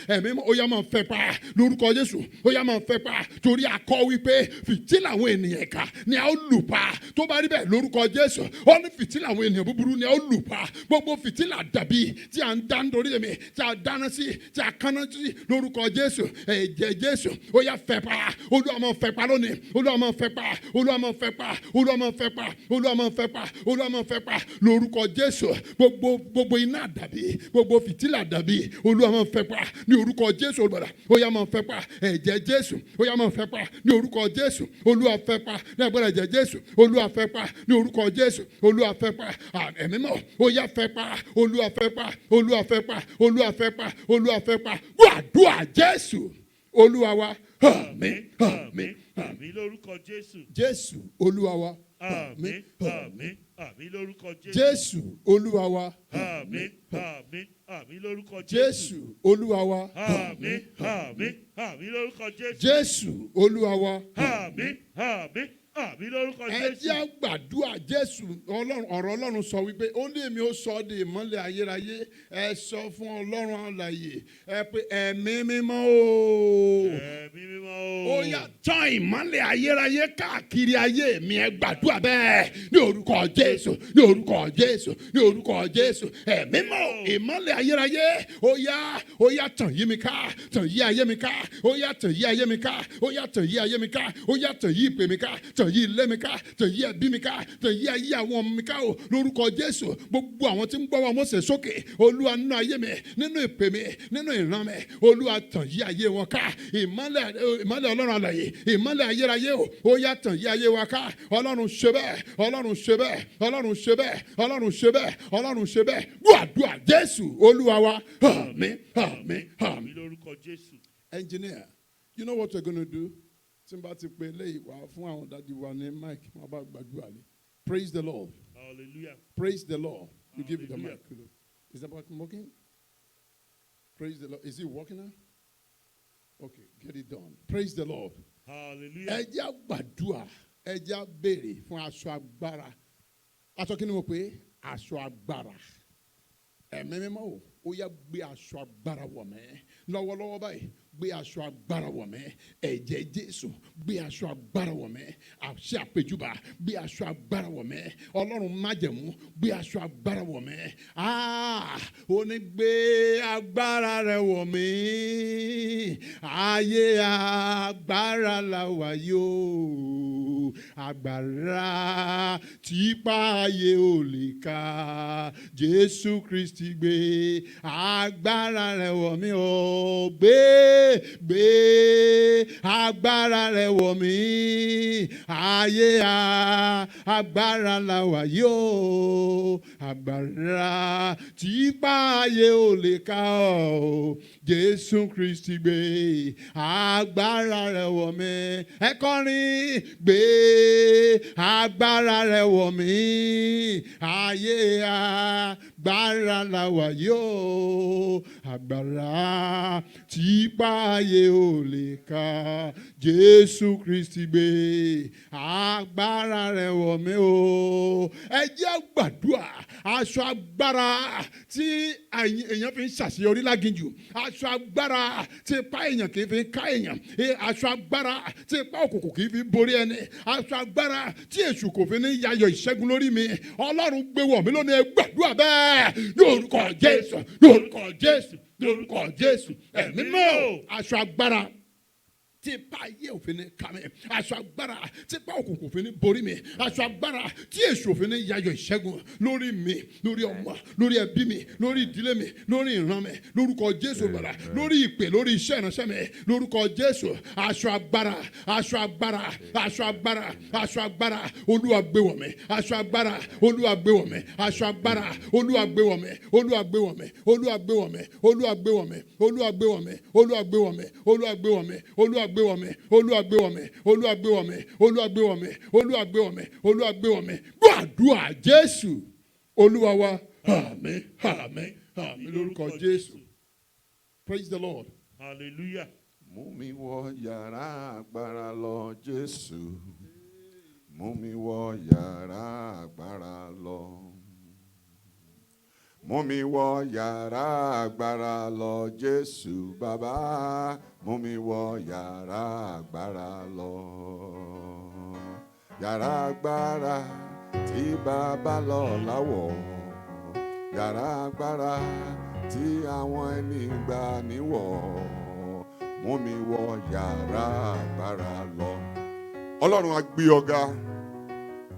ẹ̀mí mímọ́ ó yá máa fẹ́ pa lórúkọ Jésù ó yá máa fẹ́ pa torí akọ wípé fìtílà àwọn ènìyàn ẹ̀ka ni a ó lù pa tó bá rí bẹ́ẹ̀ bẹ́ẹ̀ lórúkọ Jésù ó ní fìtílà àwọn ènìyàn búburú ni ó lù pa gbogbo fìtílà dàbí tí à ń dá nítorí èmi tí a dáná sí tí a káná sí lórúkọ Jésù ẹ̀jẹ̀ Jésù ó yá fẹ́ pa Olúwa máa fẹ́ pa lónìí Olúwa máa fẹ́ pa Olúwa máa fẹ́ pa Olúwa máa fẹ́ pa Olúwa máa fẹ́ pa Olúwa máa fẹ́ pa lórúkọ Jésù gbogbo iná dàbí gbogbo fìtílà dàbí Olúwa máa fẹ́ pa ní orúkọ Jésù olùbàdàn ó yá máa fẹ́ pa ẹ̀jẹ̀ Jésù ó yá máa fẹ́ pa ní orúkọ Jésù Olúwa fẹ́ pa ní agbára ẹ̀jẹ̀ Jésù Olúwa fẹ́ pa ní orúkọ Jésù Olúwa fẹ́ pa ẹ̀mí mọ́ ó yá fẹ́ pa Olúwa fẹ́ pa Olúwa fẹ́ pa Olúwa fẹ́ pa Olúwa fẹ́ pa gbàdúrà Jésù Olúwa wa àmín àmín
àmín lórúkọ Jésù.
Jésù Olúwa wa
àmín àmín àmín lórúkọ Jésù.
Jésù Olúwa wa
àmín àmín àmín lórúkọ Jésù.
Jésù Olúwa wa
àmín àmín àmín lórúkọ Jésù.
Jésù Olúwa wa
àmín àmín àmín lórúkọ
ẹ
Jésù.
jẹ́ gbàdúrà Jésù ọ̀rọ̀ Ọlọ́run sọ wípé ó ní èmi ó sọ ọ́ di ìmọ́lẹ̀ ayérayé ẹ sọ fún Ọlọ́run alààyè ẹ pé ẹ̀mí mímọ́ o
ẹ̀mí mímọ́ o.
ó yá tán ìmọ́lẹ̀ ayérayé káàkiri ayé mi ẹ gbàdúrà bẹ́ẹ̀ ní orúkọ Jésù ní orúkọ Jésù ní orúkọ Jésù ẹ̀mí mímọ́ ìmọ́lẹ̀ ayérayé ó yá tàn yí mi ká tàn yí ayé mi ká ó yá tàn yí ayé mi ká ó yá tàn yí ayé mi ká ó yá tàn yí ìpè mi ká tàn yí ilé mi ká tàn yí ẹbí mi ká tàn yí ayé àwọn ọmọ mi ká o lórúkọ Jésù gbogbo àwọn tí ń gbọ́ wa mọ́sẹ̀ sókè Olúwa nínú ayé mi nínú ìpè mi nínú ìran mi Olúwa tàn yí ayé wọn ká ìmọ́lẹ̀ Ọlọ́run alààyè ìmọ́lẹ̀ ayérayé o ó yá tàn yí ayé wa ká Ọlọ́run ṣe bẹ́ẹ̀ Ọlọ́run ṣe bẹ́ẹ̀ Ọlọ́run ṣe bẹ́ẹ̀ Ọlọ́run ṣe bẹ́ẹ̀ Ọlọ́run ṣe bẹ́ẹ̀ gbàdúrà Jésù Olúwa wa àmín àmín àmín.
àmín lórúkọ Jésù.
Engineer, you know what we're going to do? Tí n bá ti pe léyìí wá fún àwọn dádì wa ní Mike wọn bá gbàdúrà ní. Praise the Lord.
Hallelujah.
Praise the Lord. You give it the
Hallelujah.
mic. Is that button working? Praise the Lord. Is it working now? Okay, get it done. Praise the Lord.
Hallelujah.
Ẹ jẹ́ gbàdúrà, ẹ jẹ́ béèrè fún aṣọ agbára. Aṣọ kí ni mo pè é? Aṣọ agbára. Ẹ̀mí mímọ́ o, ó yá gbé aṣọ agbára wọ̀ mẹ́. Lọ́wọ́lọ́wọ́ báyìí, gbé aṣọ agbára wọ̀ mẹ́. Ẹ̀jẹ̀ Jésù, gbé aṣọ agbára wọ̀ mẹ́. Àṣẹ àpèjúbà, gbé aṣọ agbára wọ̀ mẹ́. Ọlọ́run májẹ̀mú, gbé aṣọ agbára wọ̀ mẹ́. Ó ní gbé agbára rẹ̀ wọ̀ mí. Ayé agbára la wà yóò. Agbára tí ipa ayé ò lè ká. Jésù Kristi gbé agbára rẹ̀ wọ̀ mí o. Gbé agbára rẹ̀ wọ̀ mí. Ayé agbára la wà yóò. Agbára tí ipa ayé ò lè ká o. Jésù Kristi gbé agbára rẹ̀ wọ̀ mí. Ẹ kọrin gbé agbára rẹ̀ wọ̀ mí. Ayé agbára la wà yóò. Agbára tí ipa ayé ò lè ká. Jésù Kristi gbé agbára rẹ̀ wọ̀ mí o. Ẹ jẹ́ gbàdúrà aṣọ agbára tí èèyàn fi ń ṣàṣeyọrí láginjù. Aṣọ agbára tí ipa èèyàn kì í fi ká èèyàn. Aṣọ agbára tí ipa òkùnkùn kì í fi borí ẹni. Aṣọ agbára tí èṣù kò fi ní yayọ̀ ìṣẹ́gun lórí mi. Ọlọ́run gbé wọ̀ mí lónìí ẹ gbàdúrà bẹ́ẹ̀ ní orúkọ Jésù ní orúkọ Jésù ní orúkọ Jésù ẹ̀mí mọ́ aṣọ agbára tí ipa ayé òfin ní ká mi aṣọ agbára tí ipa òkùnkùn òfin ní borí mi aṣọ agbára tí èṣù òfin ní yayọ̀ ìṣẹ́gun lórí mi lórí ọmọ lórí ẹbí mi lórí ìdílé mi lórí ìran mi lórúkọ Jésù olùgbàlà lórí ìpè lórí iṣẹ́ ìránṣẹ́ mi lórúkọ Jésù aṣọ agbára aṣọ agbára aṣọ agbára aṣọ agbára Olúwa gbé wọ̀ mí aṣọ agbára Olúwa gbé wọ̀ mí aṣọ agbára Olúwa gbé wọ̀ mí Olúwa gbé wọ̀ mí Olúwa gbé wọ̀ mí Olúwa gbé wọ̀ mí Olúwa gbé wọ̀ mí Olúwa gbé wọ̀ mí Olúwa gbé wọ̀ mí Olúwa gbé wọ̀ mí Olúwa gbé wọ̀ mí Olúwa gbé wọ̀ mí Olúwa gbé wọ̀ mí Olúwa gbé wọ̀ mí Olúwa gbé wọ̀ mí gbàdúrà Jésù Olúwa wa àmín àmín àmín lórúkọ Jésù. Praise the Lord.
Hallelujah.
Mú mi wọ yàrá agbára lọ Jésù. Mú mi wọ yàrá agbára lọ. Mú mi wọ yàrá agbára lọ Jésù bàbá. Mú mi wọ yàrá agbára lọ. Yàrá agbára tí bàbá lọ láwọ̀, yàrá agbára tí àwọn ẹni gbà níwọ̀, mú mi wọ yàrá agbára lọ. Ọlọ́run á gbé ọ̀gá,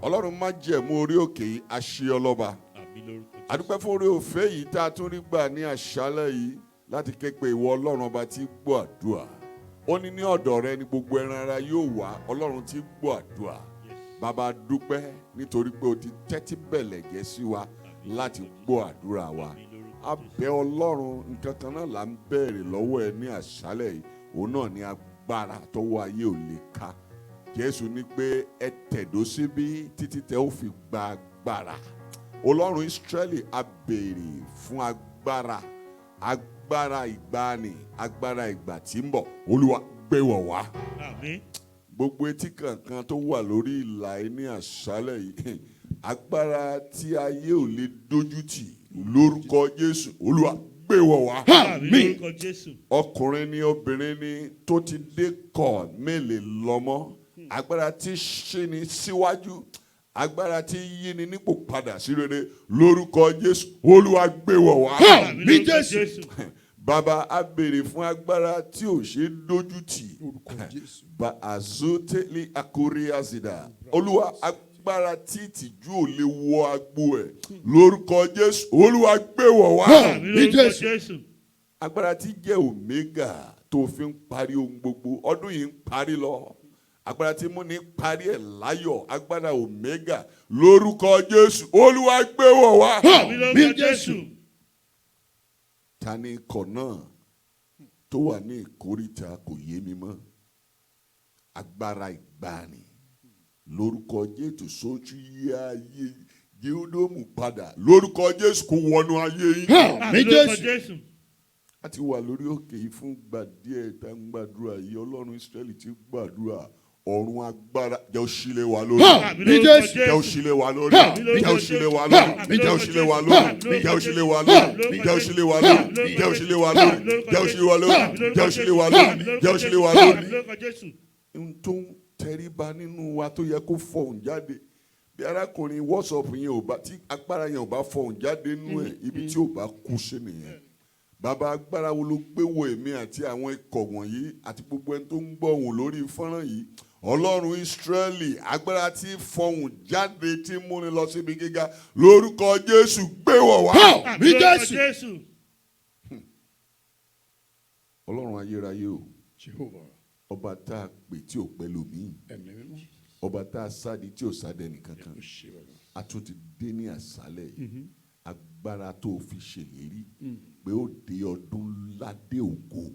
Ọlọ́run má jẹ̀mú orí òkè yìí á ṣe ọlọ́ba.
Àmín lórúkọ Jésù.
A dúpẹ́ fún oore ọ̀fẹ́ yìí tá a tún rí gbà ní àṣálẹ́ yìí láti ké pe ìwọ Ọlọ́run ọba tí gbọ́ àdúrà. Ó ní ọ̀dọ̀ rẹ ni gbogbo ẹran ara yóò wá, Ọlọ́run tí gbọ́ àdúrà. Bàbá dúpẹ́ nítorí pé o ti tẹ́tí bẹ̀lẹ̀ jẹ́ sí wa láti gbọ́ àdúrà wa. A bẹ̀ Ọlọ́run, nǹkan kan náà là ń bẹ̀rẹ̀ lọ́wọ́ ẹ ní àṣálẹ̀ yìí, òun náà ni agbára tọ́wọ́ ayé ò lè ká. Jésù ní pé ẹ tẹ̀dó síbí títí tẹ ó fi gba agbára. Ọlọ́run Ísírẹ́lì a béèrè fún agbára, agbára ìgbàanì, agbára ìgbà tí ń bọ̀. Olúwa gbé wọ̀ wá.
Àmín.
Gbogbo etí kankan tó wà lórí ìlà yìí ní àṣálẹ̀ yìí, agbára tí ayé ò lè dójú tì lórúkọ Jésù, Olúwa gbé wọ̀ wá.
Àmín lórúkọ Jésù.
Ọkùnrin ni obìnrin ni tó ti dé kọ̀ mélèé lọ́mọ, agbára tí ṣí ni síwájú, agbára tí yí ni nípò padà sí rere lórúkọ Jésù, Olúwa gbé wọ̀ wá.
Àmín lórúkọ Jésù.
Bàbá a béèrè fún agbára tí ò ṣe dójú tì. Ba azoteli akori azida. Olúwa agbára tí ìtìjú ò lè wọ agbo ẹ̀ lórúkọ Jésù, Olúwa gbé wọ̀ wá.
Àmín lórúkọ Jésù.
Agbára tí jẹ́ omega tó fi ń parí ohun gbogbo, ọdún yìí ń parí lọ. Agbára tí mú ní parí ẹ̀ láyọ̀, agbára omega lórúkọ Jésù, Olúwa gbé wọ̀ wá.
Àmín lórúkọ Jésù.
Ta ni ikọ̀ náà tó wà ní ìkórìtà kò yé mi mọ́? Agbára ìgbàanì lórúkọ Jésù sójú yí ayé Jéhódómù padà lórúkọ Jésù kó wọnú ayé yìí.
Àmín lórúkọ Jésù.
A ti wà lórí òkè yìí fún gbà díẹ̀ tá ń gbàdúrà yìí. Ọlọ́run Ísírẹ́lì ti gbàdúrà. Ọ̀run agbára jẹ́ òṣìlẹ̀ wa lórí.
Àmín lórúkọ Jésù.
Jẹ́ òṣìlẹ̀ wa lórí. Jẹ́ òṣìlẹ̀ wa lórí. Jẹ́ òṣìlẹ̀ wa lórí. Jẹ́ òṣìlẹ̀ wa lórí. Jẹ́ òṣìlẹ̀ wa lórí. Jẹ́ òṣìlẹ̀ wa lórí. Jẹ́ òṣìlẹ̀ wa lórí. Jẹ́ òṣìlẹ̀ wa lórí. Jẹ́ òṣìlẹ̀ wa lórí.
Lórúkọ Jésù.
N tó ń tẹríba nínú wa tó yẹ kó fọhùn jáde. Bí arákùnrin wọ́sọ̀pù yẹn ò bá, tí agbára yẹn ò bá fọhùn jáde nínú ẹ̀, ibi tí ò bá kú sí nìyẹn. Bàbá agbára wo ló gbé wo èmi àti àwọn ikọ̀ wọ̀nyí àti gbogbo ẹni tó ń gbọ́ ohùn lórí fọ́nrán yìí? Ọlọ́run Ísírẹ́lì, agbára tí fọhùn jáde tí múni lọ síbi gíga lórúkọ Jésù gbé wọ̀ wá.
Àmín lórúkọ Jésù.
Ọlọ́run ayérayé o, ọba tá a pè tí ò pẹ́ lómi, ọba tá a sádi tí ò sáde nìkankan, a tún ti dé ní àṣálẹ̀ yìí. Agbára tó fi ṣèlérí pé ó dé ọdún ládé ògo,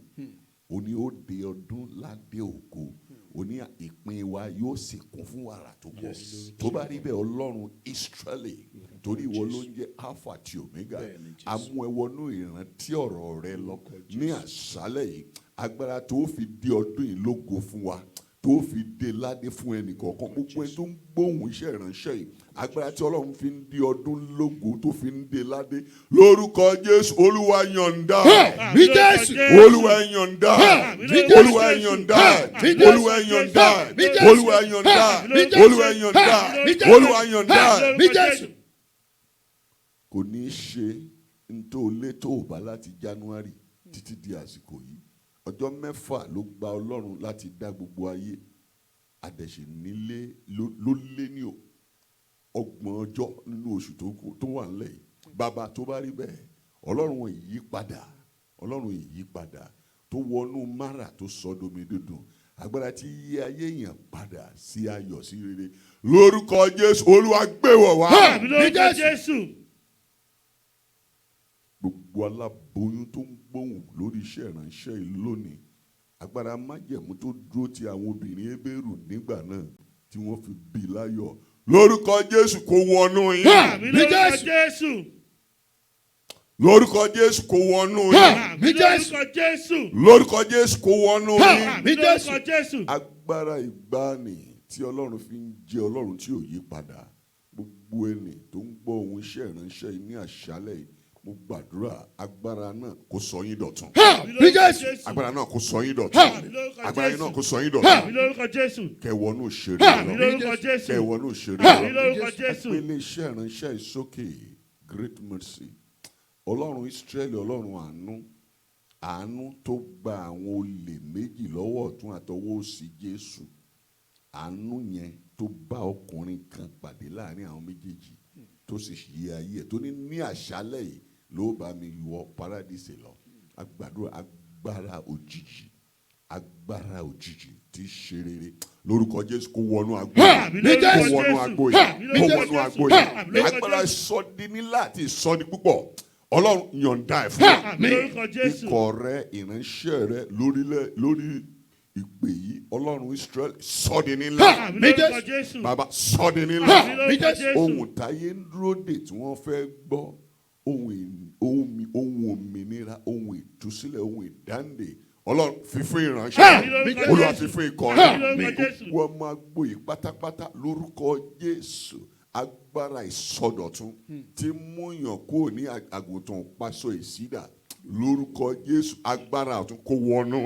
ó ní ó dé ọdún ládé ògo, ó ní ìpín wa yóò sì kún fún wàrà tó pọ̀. Tó bá rí bẹ́ẹ̀ Ọlọ́run Ísírẹ́lì, torí ìwọ ló ń jẹ́ Alpha àti Omega, a mú ẹ wọnú ìrántí ọ̀rọ̀ rẹ lọ ní àṣálẹ̀ yìí. Agbára tó fi dé ọdún yìí lógo fún wa, tó fi dé ládé fún ẹnìkọ̀ọ̀kan, gbogbo ẹni tó ń gbóhùn iṣẹ́ ìránṣẹ́ yìí, agbára tí Ọlọ́run fi ń dé ọdún lógo tó fi ń dé ládé lórúkọ Jésù, Olúwa yọ̀ǹda.
Àmín Jésù.
Olúwa yọ̀ǹda. Olúwa yọ̀ǹda. Olúwa yọ̀ǹda. Olúwa yọ̀ǹda. Olúwa yọ̀ǹda. Olúwa yọ̀ǹda. Kò ní í ṣe ntòlé tó bá láti January títí di àsìkò yìí. Ọjọ́ 6 ló gba Ọlọ́run láti dá gbogbo ayé. Àdẹ̀ṣe nílé ló lé ní 30 ọjọ́ nínú oṣù tó wà nílẹ̀ yìí. Bàbá tó bá rí bẹ́ẹ̀, Ọlọ́run ìyípadà, Ọlọ́run ìyípadà tó wọnú mara tó sọ domi dúdùn, agbára tí yí ayé yẹn padà sí ayọ̀ sí rere lórúkọ Jésù, Olúwa gbé wọ̀ wá.
Àmín lórúkọ Jésù.
Gbogbo aláboyún tó ń gbóhùn lórí iṣẹ́ ìránṣẹ́ yìí lónìí, agbára májẹ̀mú tó dúró ti àwọn obìnrin Hébérù nígbà náà tí wọ́n fi bí láyọ̀ lórúkọ Jésù kó wọnú yín.
Àmín lórúkọ Jésù.
Lórúkọ Jésù kó wọnú yín.
Àmín lórúkọ Jésù.
Lórúkọ Jésù kó wọnú yín.
Àmín lórúkọ Jésù.
Agbára ìgbàanì tí Ọlọ́run fi ń jẹ́ Ọlọ́run tí ò yí padà. Gbogbo ẹni tó ń gbọ́ ohun iṣẹ́ ìránṣẹ́ yìí ní àṣálẹ̀ yìí, mo gbàdúrà agbára náà kó sọ yín dọ̀tun.
Àmín Jésù.
agbára náà kó sọ yín dọ̀tun.
Àmín lórúkọ
agbára yín
Jésù.
náà kó sọ yín
Àmín
dọ̀tun.
lórúkọ Jésù.
kẹwọnú òṣèré
Àmín
lọ.
lórúkọ Jésù.
kẹwọnú òṣèré
Àmín
lọ.
lórúkọ Jésù.
ẹ pé iléeṣẹ́ ìránṣẹ́ ìsókè great mercy ọlọ́run Ísírẹ́lì ọlọ́run àánú tó gba àwọn olè méjì lọ́wọ́ ọ̀tún àtọwọ́ òsì Jésù àánú yẹn tó bá ọkùnrin kan pàdé láàrin àwọn méjèèjì tó sì yí ayé ẹ̀ tó ní àṣálẹ̀ yìí ló bá mi wọ paradíṣe lọ agbàdúrà agbára òjijì tí í ṣe rere lórúkọ Jésù kó wọnú agbo yìí kó wọnú agbo yìí kó wọnú agbo yìí agbára ìsọdínnílá àti ìsọdí púpọ̀ Ọlọ́run yọ̀ǹda ẹ̀ fún wa ikọ̀ rẹ ìránṣẹ́ rẹ lórí ìpè yìí Ọlọ́run Ísírẹ́lì sọdínnílá bàbá sọdínnílá ohun táyé ń dúró dè tí wọ́n fẹ́ gbọ́ ohun òmìnira ohun ìtúsílẹ̀ ohun ìdáǹdè Ọlọ́run fífún ìránṣẹ́ Olúwa fífún ikọ̀ rẹ̀ wọ́n máa gbòye pátápátá lórúkọ Jésù agbára ìsọdọ̀tun tí múyàn kúrò ní àgùntàn pàṣọ ìsídà lórúkọ Jésù agbára ọ̀tun kó wọnú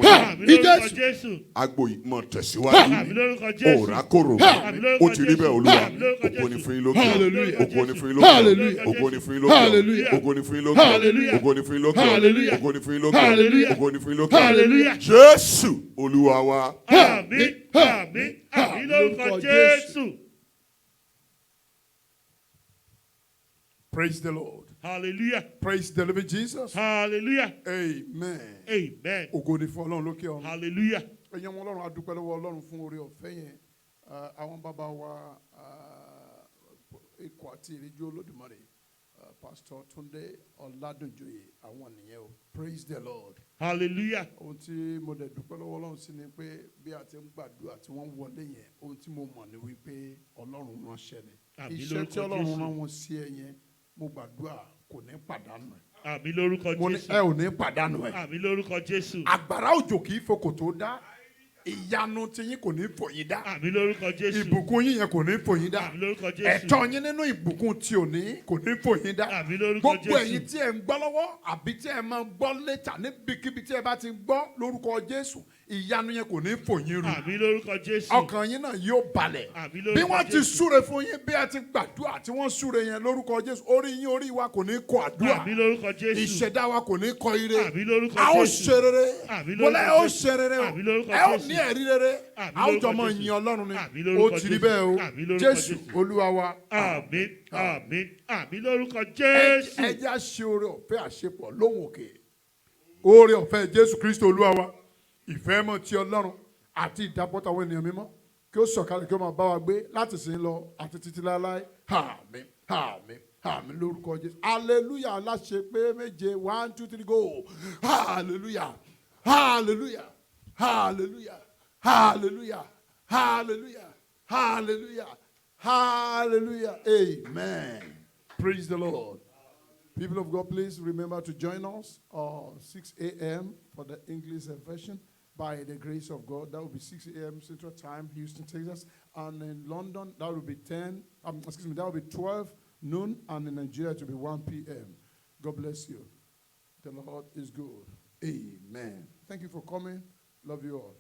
agbo yìí mọ̀ tẹ̀síwájú òòrà kòrò ó ti rí bẹ́ẹ̀ Olúwa ògo ni fún yín lókè ògo ni fún yín lókè ògo ni fún yín lókè ògo ni fún yín lókè ògo ni fún yín lókè ògo ni fún yín lókè ògo ni fún yín lókè Jésù Olúwa wa.
Àmín àmín àmín lórúkọ Jésù.
Praise the Lord.
Hallelujah.
Praise the living Jesus.
Hallelujah.
Amen.
Amen.
Ògo ni fún Ọlọ́run lókè ọ̀run.
Hallelujah.
Ẹ̀yin ọmọ Ọlọ́run a dúpẹ́ lọ́wọ́ Ọlọ́run fún oore ọ̀fẹ́ yẹn. Àwọn bàbá wa ikọ̀ àti ìríjú Olódùmarè Pastor Túndé Ọládùnjoyè àwọn nìyẹn o. Praise the Lord.
Hallelujah.
Ohun tí mo dẹ̀ dúpẹ́ lọ́wọ́ Ọlọ́run sí ni pé bí a ti ń gbàdúrà tí wọ́n wọlé yẹn ohun tí mo mọ̀ ni wípé Ọlọ́run ránṣẹ́ ni. Iṣẹ́ tí Ọlọ́run rán wọn sí ẹ yẹn mo gbàdúrà kò ní pàdánù ẹ.
Àmín lórúkọ Jésù.
mo ní ẹ ò ní pàdánù ẹ.
Àmín lórúkọ Jésù.
Àgbàrá òjò kì í fokò tó dá ìyanu tí yín kò ní fò yín dá.
Àmín lórúkọ Jésù.
Ìbùkún yín yẹn kò ní fò yín dá.
Àmín lórúkọ Jésù.
Ẹ̀tọ́ yín nínú ìbùkún tí ò ní kò ní fò yín dá.
Àmín lórúkọ Jésù.
Gbogbo ẹ̀yin tí ẹ ń gbọ́ lọ́wọ́ àbí tí ẹ máa ń gbọ́ létà níbikíbi tí ẹ bá ti gbọ́ lórúkọ Jésù ìyanu yẹn kò ní fò yín rú.
Àmín lórúkọ Jésù.
Ọkàn yín náà yóò balẹ̀.
Àmín lórúkọ Jésù.
Bí wọ́n ti súre fún yín bí ẹ ti gbàdúrà tí wọ́n súre yẹn lórúkọ Jésù orí yín orí wa kò ní kọ àdúrà.
Àmín lórúkọ Jésù.
Ìṣẹ̀dá wa kò ní kọ ire.
Àmín lórúkọ Jésù.
A ó ṣe rere.
Àmín
Mo
lórúkọ
lẹ́ ó
Jésù.
ṣe rere o.
Àmín lórúkọ
Ẹ ó
Jésù.
ní ẹ̀rí rere.
Àmín
A ó
lórúkọ
jọ mọ
Jésù.
yin Ọlọ́run ni.
Àmín lórúkọ
Ó ti rí
Jésù.
bẹ́ẹ̀ o.
Àmín lórúkọ
Jésù
Jésù.
Olúwa wa.
Àmín àmín àmín lórúkọ Jésù.
Ẹ jẹ́ àṣẹ oore ọ̀fẹ́ àṣepọ̀ lóhùn òkè. Oore ọ̀fẹ́ Jésù Kristo Olúwa wa. Ìfẹ́ mọ̀ ti Ọlọ́run àti ìdápọ́tà àwọn ènìyàn mímọ́ kí ó sọ̀kalẹ̀ kí ó máa bá wa gbé láti sìn lọ àti títí láéláé. Àmín àmín àmín lórúkọ Jésù. Hallelujah aláṣẹ pé méje 1 2 3 go. Hallelujah hallelujah hallelujah hallelujah hallelujah hallelujah hallelujah amen. Praise the Lord. People of God, please remember to join us 6 a.m. for the English version. By the grace of God, that will be 6 a.m. Central Time, Houston, Texas. And in London, that will be that will be 12 noon. And in Nigeria, it will be 1 p.m. God bless you. The Lord is good. Amen. Thank you for coming. Love you all.